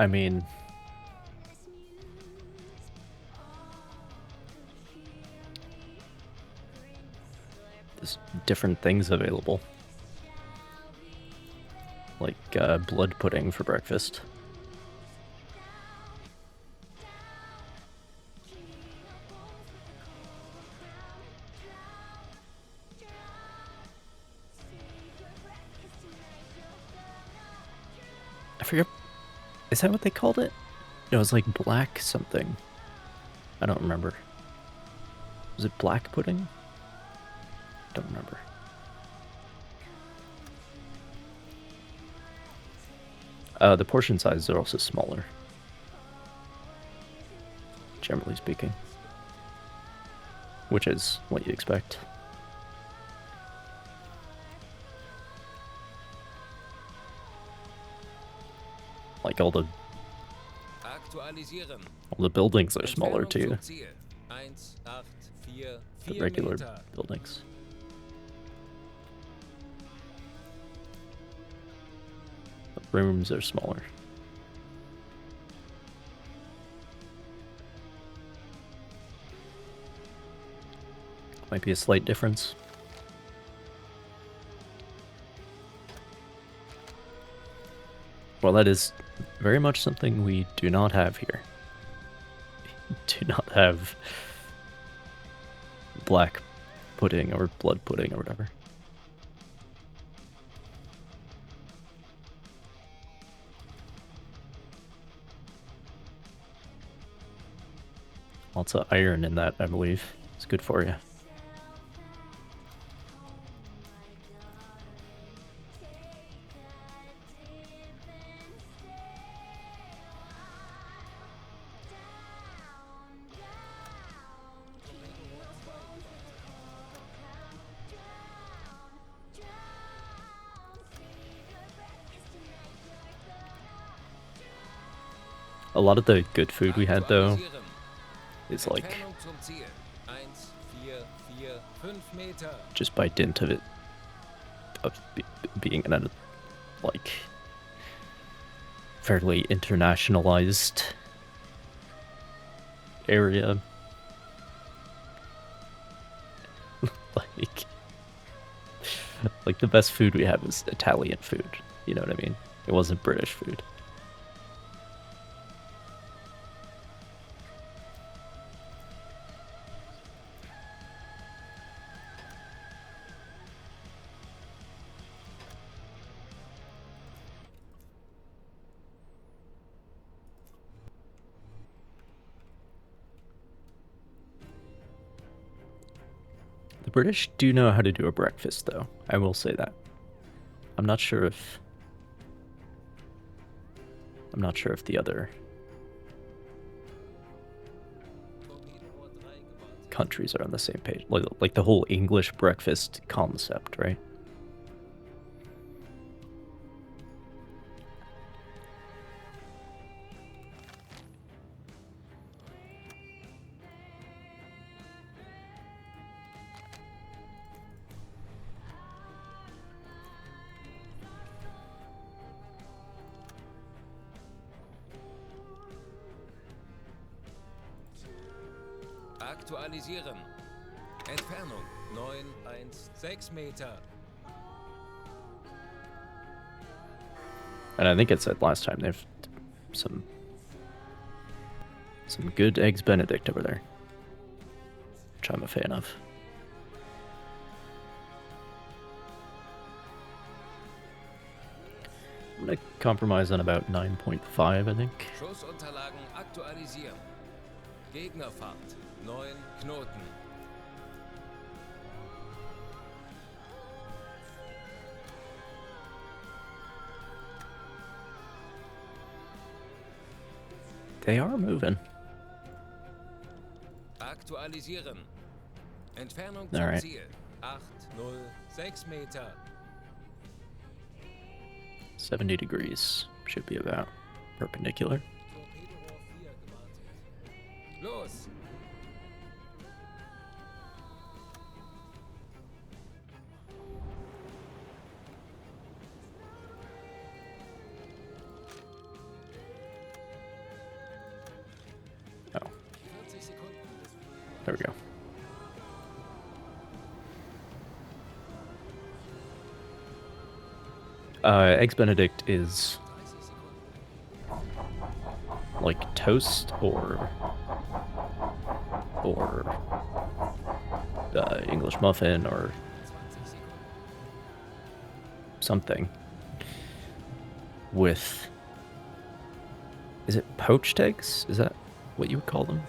Speaker 1: I mean, there's different things available. Like blood pudding for breakfast. I forget. Is that what they called it? No, it was like black something. I don't remember. Was it black pudding? Don't remember. The portion sizes are also smaller, generally speaking, which is what you expect. Like all the
Speaker 2: Aktualisieren.
Speaker 1: buildings are smaller
Speaker 2: Entfernung
Speaker 1: too.
Speaker 2: zum Ziel. 184
Speaker 1: The regular
Speaker 2: Meter.
Speaker 1: buildings. The rooms are smaller. Might be a slight difference. Well, that is very much something we do not have here. Do not have black pudding or blood pudding or whatever. Lots of iron in that, I believe. It's good for you. A lot of the good food we had, though,
Speaker 2: Aktualisieren.
Speaker 1: is like
Speaker 2: Entfernung zum Ziel. 144,5 Meter.
Speaker 1: just by dint of it, of being in a like fairly internationalized area. like the best food we have is Italian food. You know what I mean? It wasn't British food. The British do know how to do a breakfast, though. I will say that. I'm not sure if the other countries are on the same page. Like the whole English breakfast concept, right?
Speaker 2: Aktualisieren. Entfernung 916 Meter.
Speaker 1: And I think it said last time they've some good eggs Benedict over there, which I'm a fan of. I'm gonna compromise on about 9.5, I think.
Speaker 2: Schussunterlagen aktualisieren. Gegnerfahrt. 9 Knoten.
Speaker 1: They are moving.
Speaker 2: Aktualisieren. Entfernung
Speaker 1: All
Speaker 2: zum
Speaker 1: right.
Speaker 2: Ziel. 806 Meter.
Speaker 1: 70 degrees. Should be about perpendicular.
Speaker 2: Torpedorohr 4 gewartet. Los!
Speaker 1: Oh,
Speaker 2: 40 Sekunden.
Speaker 1: there we go. Eggs Benedict is
Speaker 2: 30 Sekunden.
Speaker 1: like toast or English muffin or
Speaker 2: 20 Sekunden.
Speaker 1: something with, is it poached eggs? Is that what you would call them?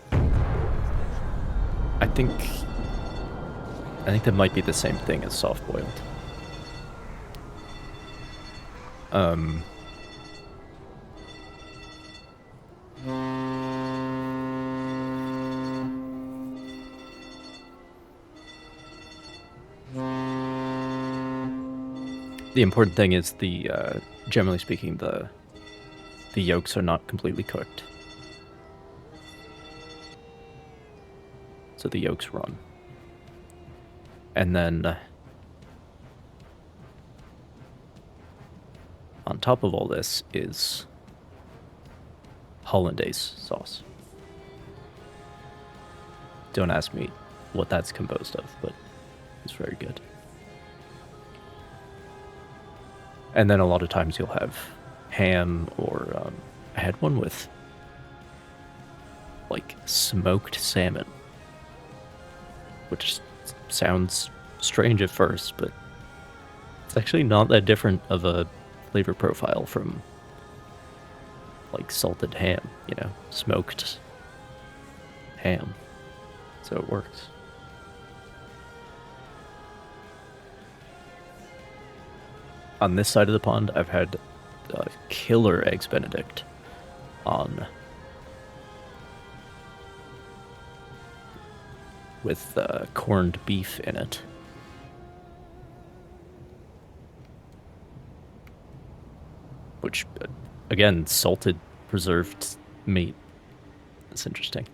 Speaker 1: I think that might be the same thing as soft boiled. The important thing is generally speaking, the yolks are not completely cooked. So the yolks run. And then on top of all this is hollandaise sauce. Don't ask me what that's composed of, but it's very good. And then a lot of times you'll have ham or I had one with like smoked salmon, which sounds strange at first, but it's actually not that different of a flavor profile from like salted ham, you know, smoked ham. So it works. On this side of the pond, I've had killer Eggs Benedict on with corned beef in it. Which, again, salted preserved meat. That's interesting.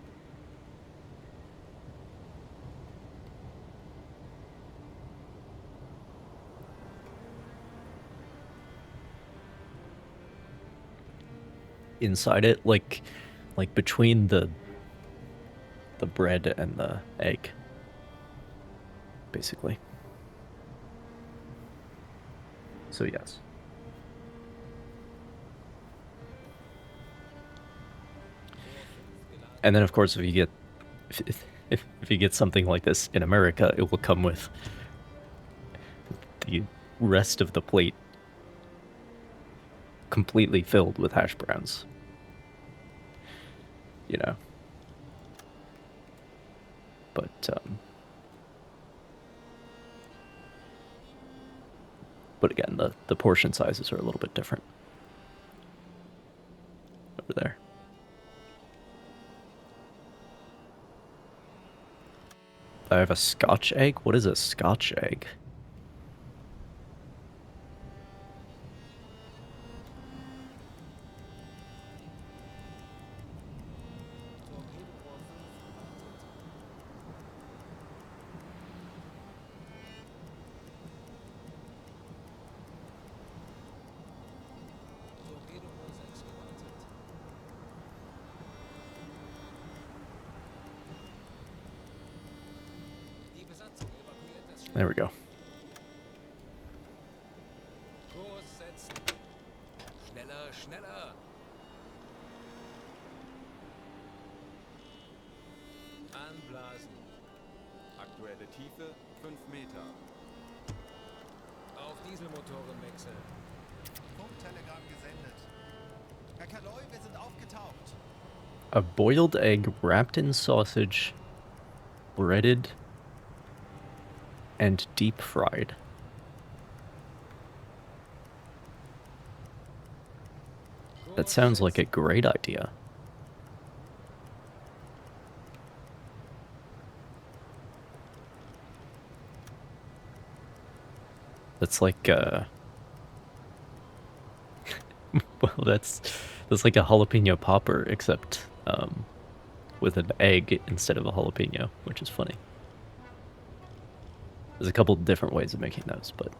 Speaker 1: Inside it, like between the bread and the egg, basically. So yes. And then, of course, if you get something like this in America, it will come with the rest of the plate completely filled with hash browns. You know. But again, the portion sizes are a little bit different. Over there. I have a Scotch egg? What is a Scotch egg?
Speaker 2: Torpedorohr 6 gewartet. Die Besatzung evakuiert das Schiff.
Speaker 1: There we go.
Speaker 2: Kurs setzen. Schneller, schneller. Anblasen.
Speaker 3: Aktuelle Tiefe 5 Meter.
Speaker 2: Auf Dieselmotoren wechseln.
Speaker 3: Funktelegramm gesendet. Herr Kaloi, wir sind aufgetaucht.
Speaker 1: A boiled egg wrapped in sausage, breaded, and deep fried. That sounds like a great idea. That's like well, that's like a jalapeno popper, except with an egg instead of a jalapeno, which is funny. There's a couple different ways of making those, but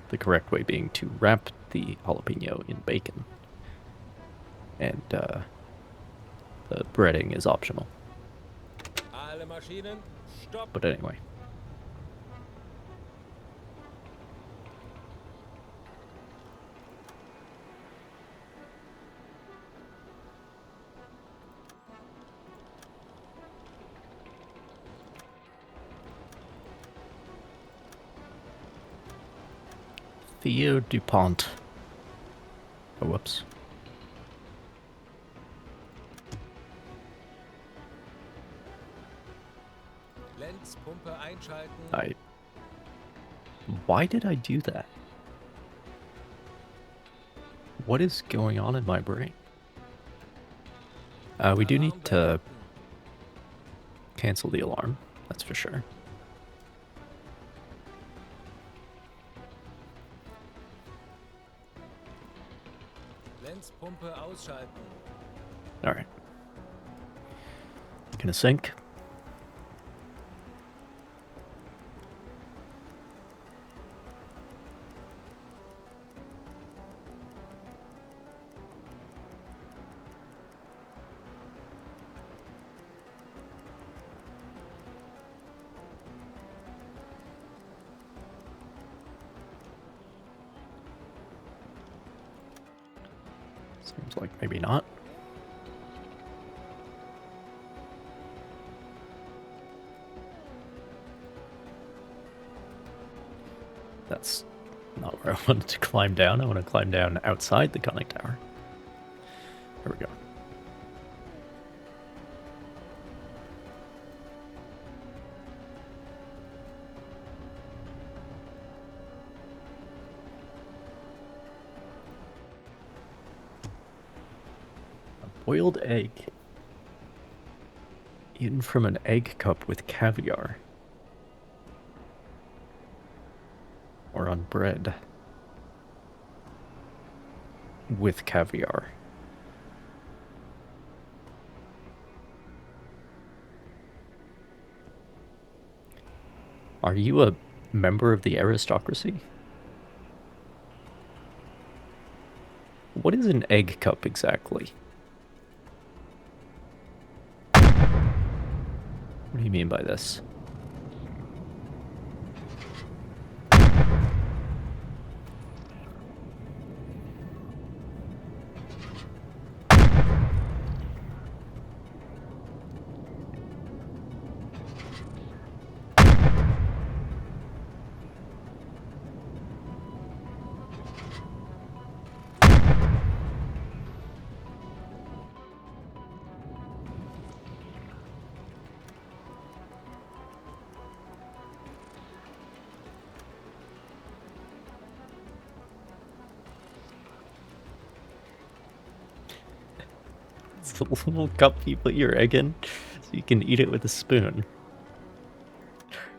Speaker 1: the correct way being to wrap the jalapeno in bacon, and the breading is optional.
Speaker 2: Alle Maschinen, stopp.
Speaker 1: But anyway. Theo DuPont. Oh, whoops.
Speaker 2: Lenzpumpe einschalten.
Speaker 1: Why did I do that? What is going on in my brain? We do need to cancel the alarm, that's for sure.
Speaker 2: Lenzpumpe ausschalten.
Speaker 1: Alright. Gonna sync. Seems like maybe not. That's not where I wanted to climb down. I want to climb down outside the conning tower. There we go. A boiled egg. Eaten from an egg cup with caviar. Or on bread. With caviar. Are you a member of the aristocracy? What is an egg cup exactly? What do you mean by this? It's the little cup you put your egg in so you can eat it with a spoon.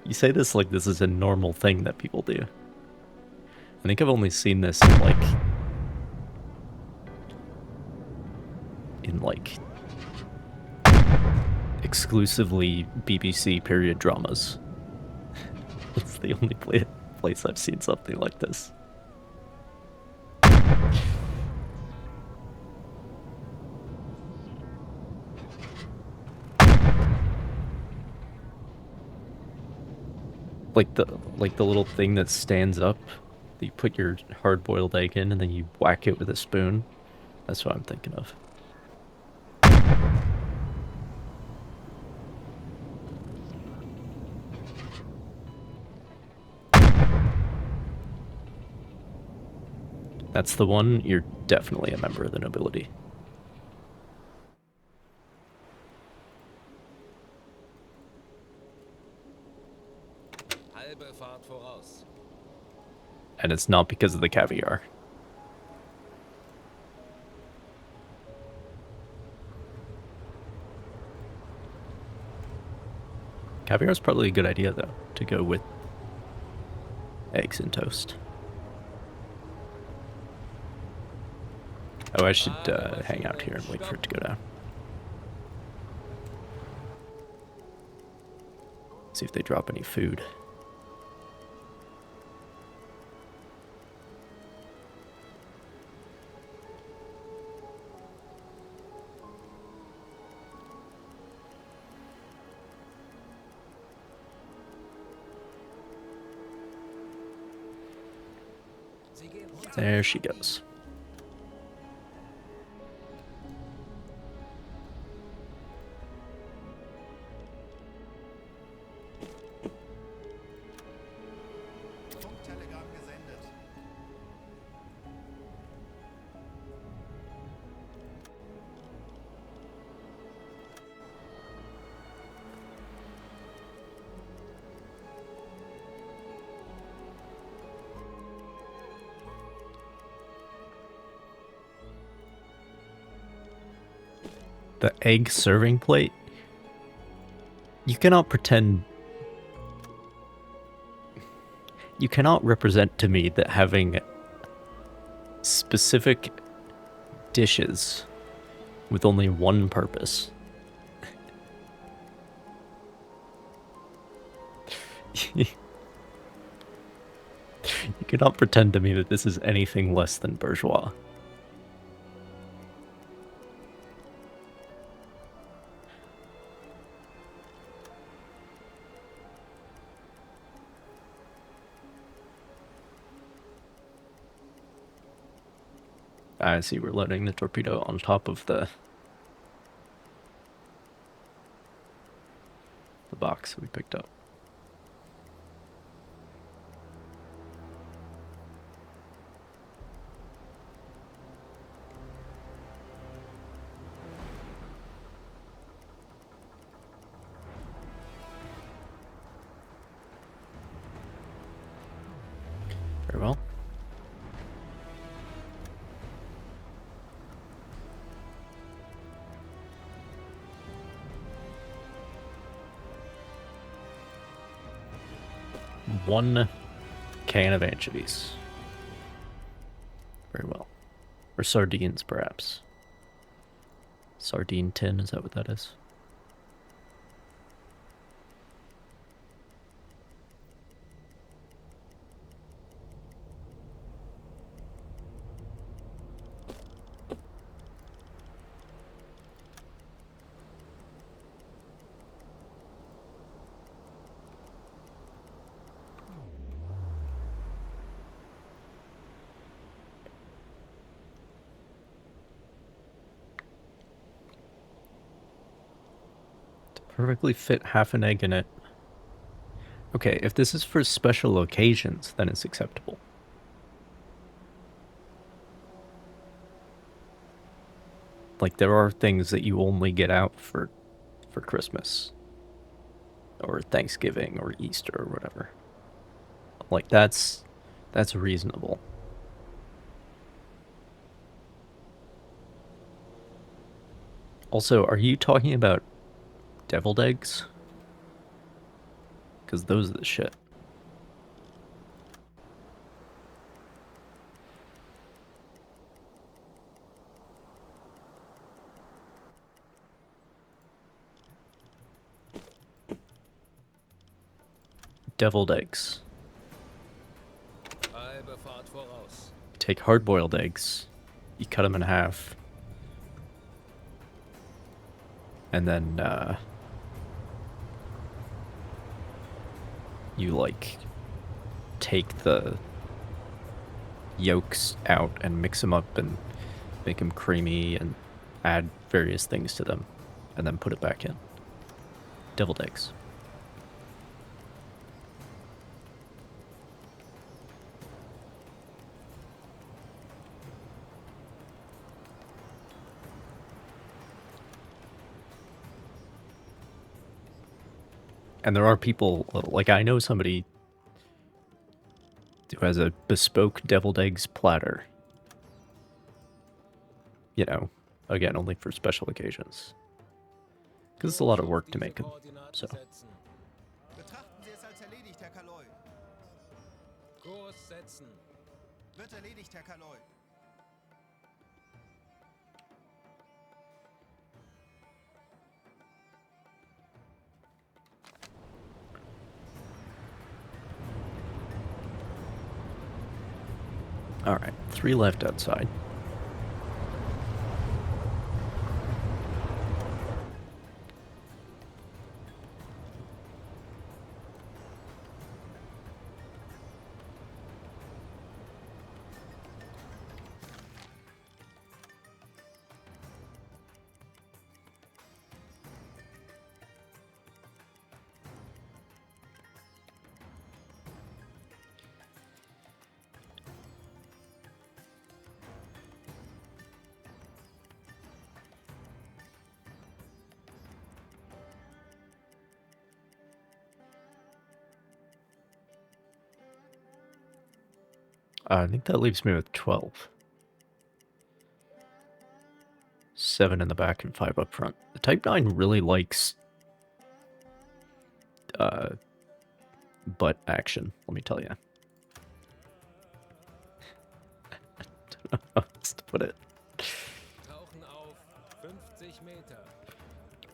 Speaker 1: You say this like this is a normal thing that people do. I think I've only seen this in like exclusively BBC period dramas. It's the only place I've seen something like this. Like the little thing that stands up that you put your hard-boiled egg in and then you whack it with a spoon. That's what I'm thinking of. That's the one. You're definitely a member of the nobility.
Speaker 2: Halbe Fahrt voraus.
Speaker 1: And it's not because of the caviar. Caviar is probably a good idea, though, to go with eggs and toast. Oh, I should hang out here and wait for it to go down. See if they drop any food. There she goes.
Speaker 3: Funktelegramm gesendet.
Speaker 1: The egg serving plate? You cannot pretend... You cannot represent to me that having specific dishes with only one purpose. You cannot pretend to me that this is anything less than bourgeois. I see we're loading the torpedo on top of the box we picked up. Very well. One can of anchovies. Very well. Or sardines, perhaps. Sardine tin, is that what that is? Perfectly fit half an egg in it. Okay, if this is for special occasions, then it's acceptable. Like, there are things that you only get out for Christmas. Or Thanksgiving, or Easter, or whatever. Like, that's reasonable. Also, are you talking about deviled eggs? Because those are the shit. Deviled eggs.
Speaker 2: Halbe Fahrt voraus.
Speaker 1: Take hard-boiled eggs. You cut them in half. And then, you, like, take the yolks out and mix them up and make them creamy and add various things to them. And then put it back in. Deviled eggs. And there are people, like I know somebody who has a bespoke deviled eggs platter. You know, again, only for special occasions. Because it's a lot of work to make them, so.
Speaker 3: Betrachten Sie es als erledigt, Herr Kaloi.
Speaker 2: Kurs setzen.
Speaker 3: Wird erledigt, Herr Kaloi.
Speaker 1: Alright, 3 left outside. I think that leaves me with 12. 7 in the back and 5 up front. The Type 9 really likes butt action, let me tell you. I don't know how else to put it.
Speaker 2: Tauchen auf 50 Meter.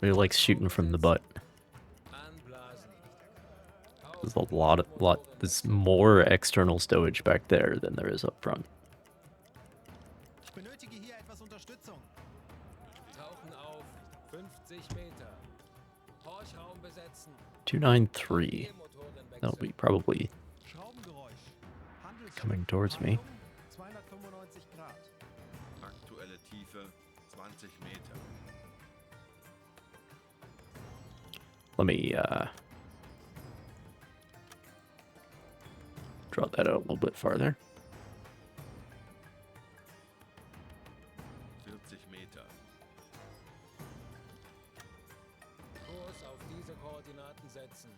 Speaker 1: Really likes shooting from the butt.
Speaker 2: Anblasen.
Speaker 1: There's a lot, there's more external stowage back there than there is up front.
Speaker 3: Ich benötige hier etwas Unterstützung.
Speaker 2: Tauchen auf 50 Meter. Horchraum besetzen.
Speaker 1: 293. That'll be probably
Speaker 3: Schraubengeräusch. Handelsschiff.
Speaker 1: coming towards me.
Speaker 3: 295 Grad.
Speaker 4: Aktuelle Tiefe 20 Meter.
Speaker 1: Let me draw that out a little bit farther.
Speaker 4: 40 Meter.
Speaker 2: Kurs auf diese Koordinaten setzen.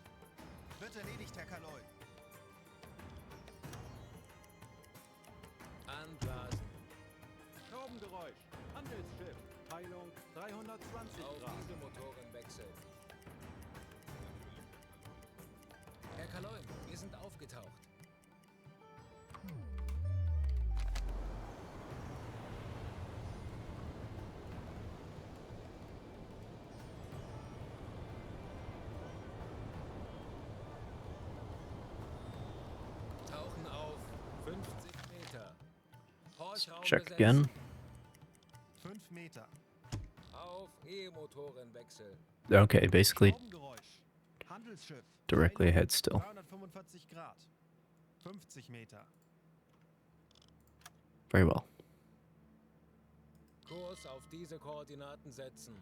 Speaker 3: Wird erledigt, Herr Kaloi.
Speaker 2: Anblasen.
Speaker 3: Schraubengeräusch. Handelsschiff. Peilung 320
Speaker 2: Auf
Speaker 3: Grad.
Speaker 2: Dieselmotoren wechseln. Herr Kaloi, wir sind aufgetaucht. Tauchen auf 50 Meter. Horchraum
Speaker 1: Check
Speaker 2: besetzen.
Speaker 1: again.
Speaker 3: 5 Meter.
Speaker 2: Auf E-Motoren wechseln.
Speaker 1: Okay, basically
Speaker 3: Schraubengeräusch. Handelsschiff.
Speaker 1: directly
Speaker 3: Peilung
Speaker 1: ahead still.
Speaker 3: 345 Grad. 50 Meter.
Speaker 1: Very well.
Speaker 2: Kurs auf diese Koordinaten setzen.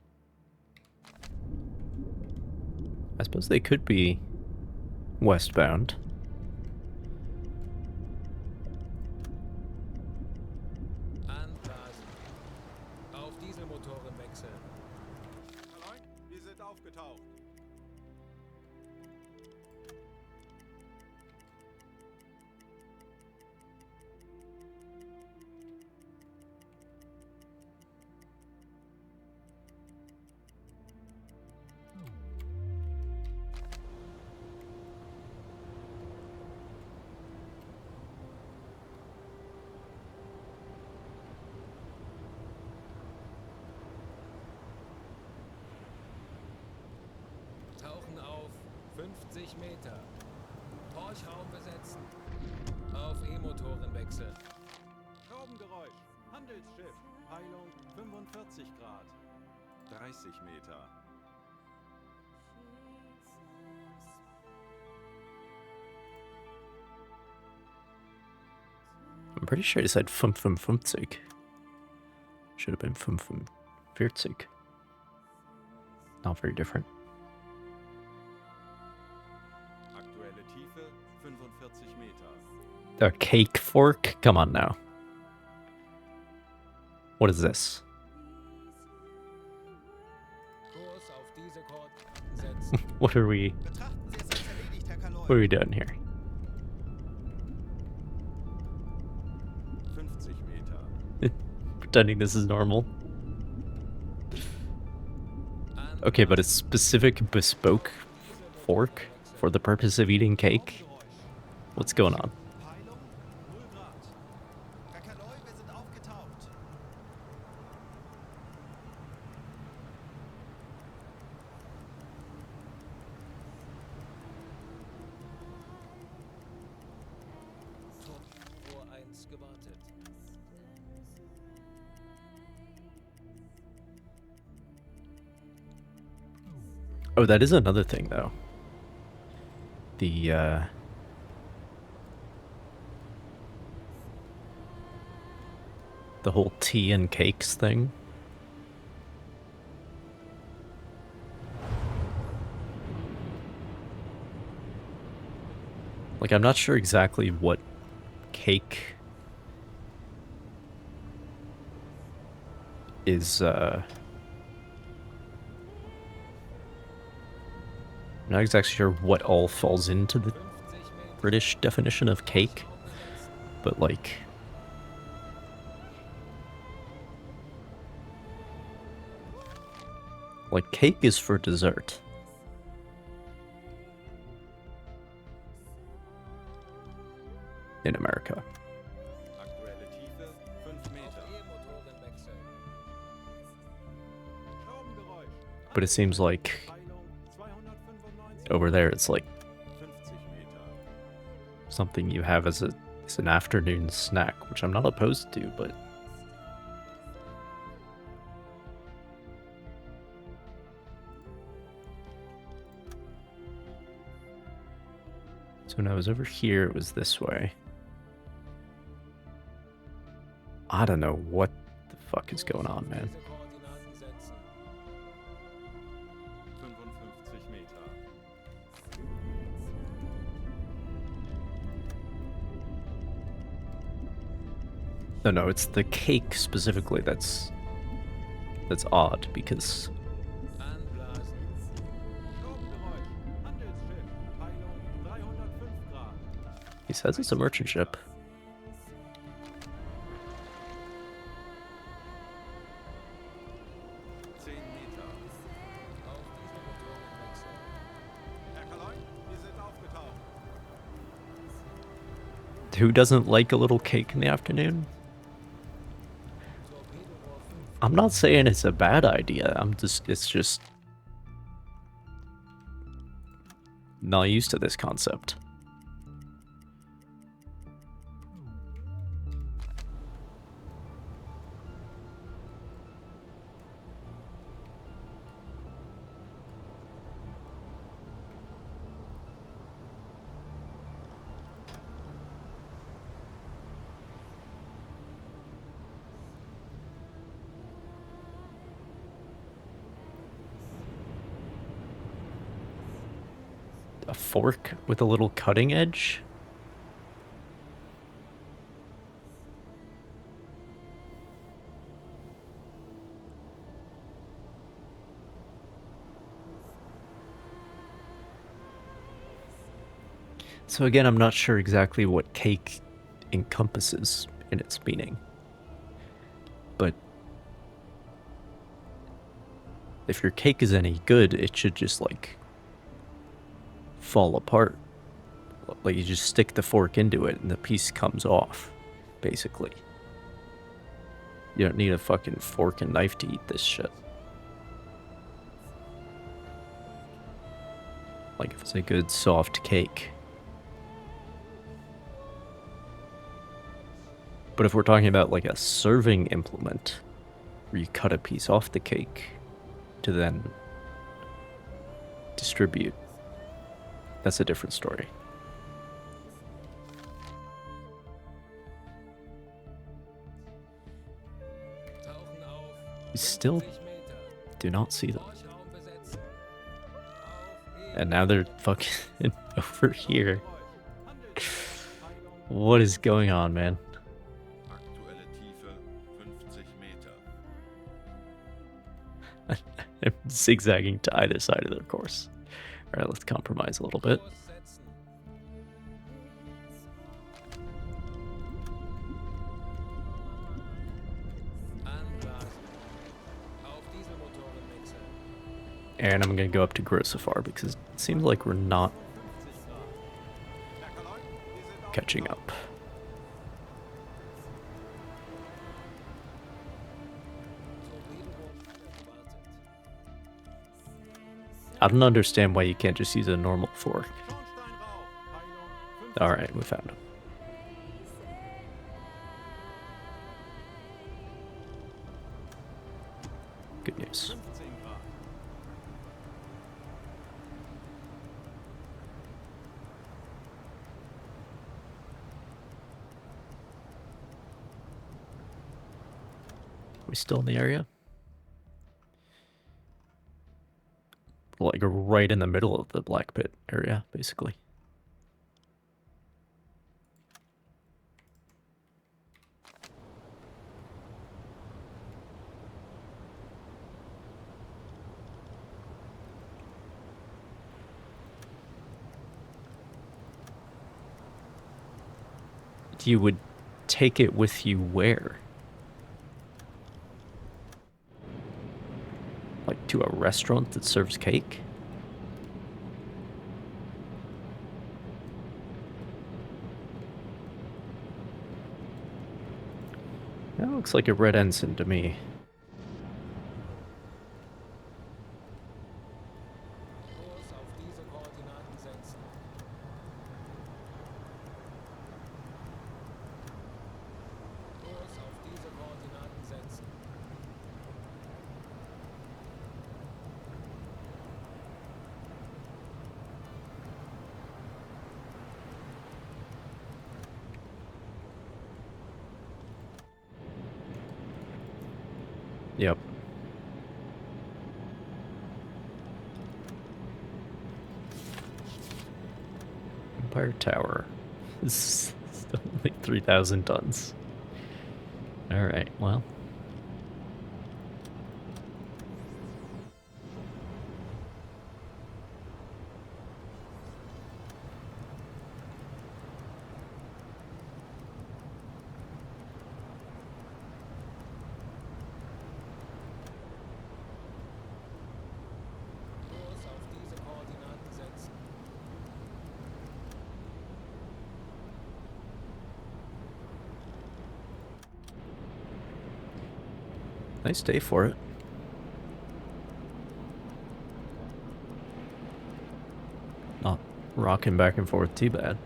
Speaker 1: I suppose they could be westbound.
Speaker 2: Anblasen. Auf Dieselmotoren wechseln.
Speaker 3: Kaloi, wir sind aufgetaucht.
Speaker 2: Tauchen auf 50 Meter. Horchraum besetzen. Auf E-Motoren wechseln.
Speaker 3: Schraubengeräusch. Handelsschiff. Peilung 45 Grad. 30 Meter.
Speaker 1: I'm pretty sure it said 55. Should have been 45. Not very different.
Speaker 3: Aktuelle Tiefe 45 Meter.
Speaker 1: A cake fork? Come on now. What is this?
Speaker 2: Kurs auf diese Koordinaten setzen.
Speaker 1: What are we?
Speaker 3: Betrachten
Speaker 1: What are we doing here?
Speaker 3: 50 Meter.
Speaker 1: Pretending this is normal. Okay, but a specific bespoke fork for the purpose of eating cake? What's going on?
Speaker 3: Peilung 0 Grad. Kakaloi, wir sind aufgetaucht.
Speaker 2: Vor 1 gewartet.
Speaker 1: Oh, that is another thing, though. The whole tea and cakes thing. Like, I'm not sure exactly what cake is, I'm not exactly sure what all falls into the
Speaker 2: 50 Meter.
Speaker 1: British definition of cake, but like, cake is for dessert. In America.
Speaker 3: Aktuelle Tiefe 5 Meter.
Speaker 2: E-Motoren wechseln.
Speaker 3: Schraubengeräusch.
Speaker 1: But it seems like
Speaker 3: Peilung 295.
Speaker 1: over there it's like
Speaker 3: 50 Meter.
Speaker 1: something you have as an afternoon snack, which I'm not opposed to, but so when I was over here, it was this way. I don't know what the fuck is going on, man.
Speaker 2: Diese Koordinaten setzen.
Speaker 3: 55 Meter.
Speaker 1: No, it's the cake specifically that's odd, because
Speaker 2: Anblasen.
Speaker 3: Schraubengeräusch. Handelsschiff. Peilung 305 Grad.
Speaker 1: he says it's a merchant ship.
Speaker 3: 10 Meter.
Speaker 2: Auch diese Motoren wechseln.
Speaker 3: Kakaloi, wir sind aufgetaucht.
Speaker 1: Who doesn't like a little cake in the afternoon?
Speaker 2: Torpedorohr 5.
Speaker 1: I'm not saying it's a bad idea. It's just not used to this concept. A fork with a little cutting edge? So again, I'm not sure exactly what cake encompasses in its meaning. But if your cake is any good, it should just like fall apart. Like you just stick the fork into it and the piece comes off, basically. You don't need a fucking fork and knife to eat this shit. Like if it's a good soft cake. But if we're talking about like a serving implement, where you cut a piece off the cake to then distribute, that's a different story.
Speaker 2: Tauchen auf.
Speaker 1: We still
Speaker 2: 50 Meter.
Speaker 1: do not see them.
Speaker 2: Horchraum besetzen. Auf E.
Speaker 1: And now they're fucking over here.
Speaker 3: Handelsschiff. Peilung
Speaker 1: What is going on, man?
Speaker 4: Aktuelle Tiefe 50 Meter.
Speaker 1: I'm zigzagging to either side of their course. Alright, let's compromise a little bit.
Speaker 2: Kurs setzen.
Speaker 1: And I'm gonna go up to Grossifar because it seems like we're not catching up. I don't understand why you can't just use a normal fork. Alright, we found him. Good news. We still in the area? Like right in the middle of the black pit area, basically. You would take it with you where? Like to a restaurant that serves cake? That looks like a red ensign to me.
Speaker 2: Kurs auf diese Koordinaten setzen. Kurs auf diese Koordinaten setzen.
Speaker 1: Yep. Empire Tower. This is still like 3,000 tons. Alright, well.
Speaker 2: Kurs auf diese Koordinaten setzen.
Speaker 1: Nice day for it. Not rocking back and forth too bad.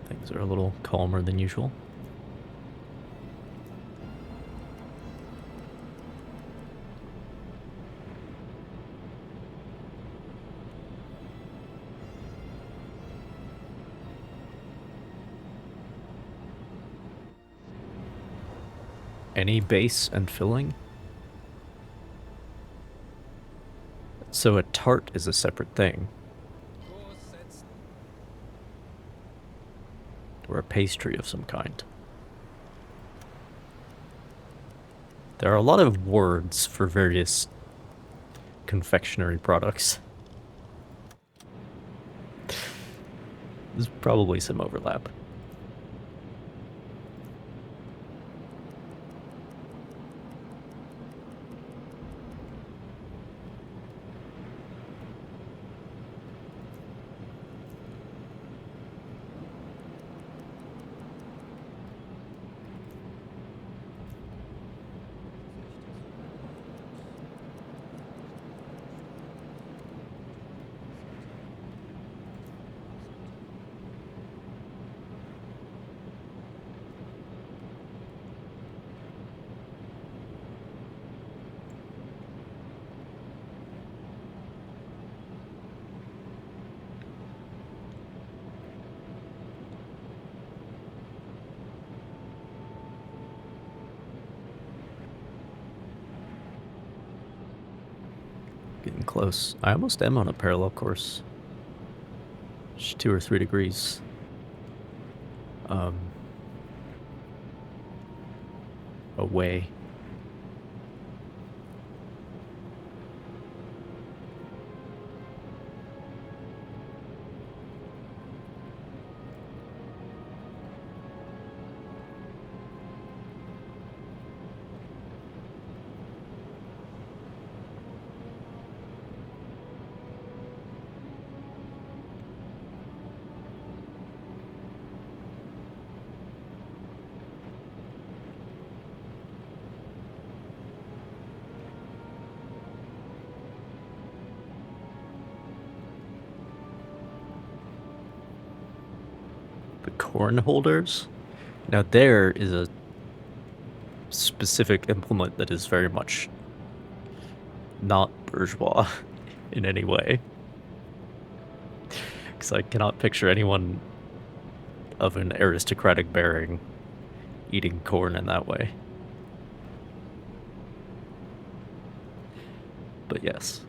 Speaker 1: Things are a little calmer than usual. Any base and filling? So a tart is a separate thing,
Speaker 2: Kurs setzen.
Speaker 1: or a pastry of some kind. There are a lot of words for various confectionery products. There's probably some overlap. Getting close. I almost am on a parallel course. Just 2 or 3 degrees. Away. corn holders. Now there is a specific implement that is very much not bourgeois in any way. Because I cannot picture anyone of an aristocratic bearing eating corn in that way. But yes.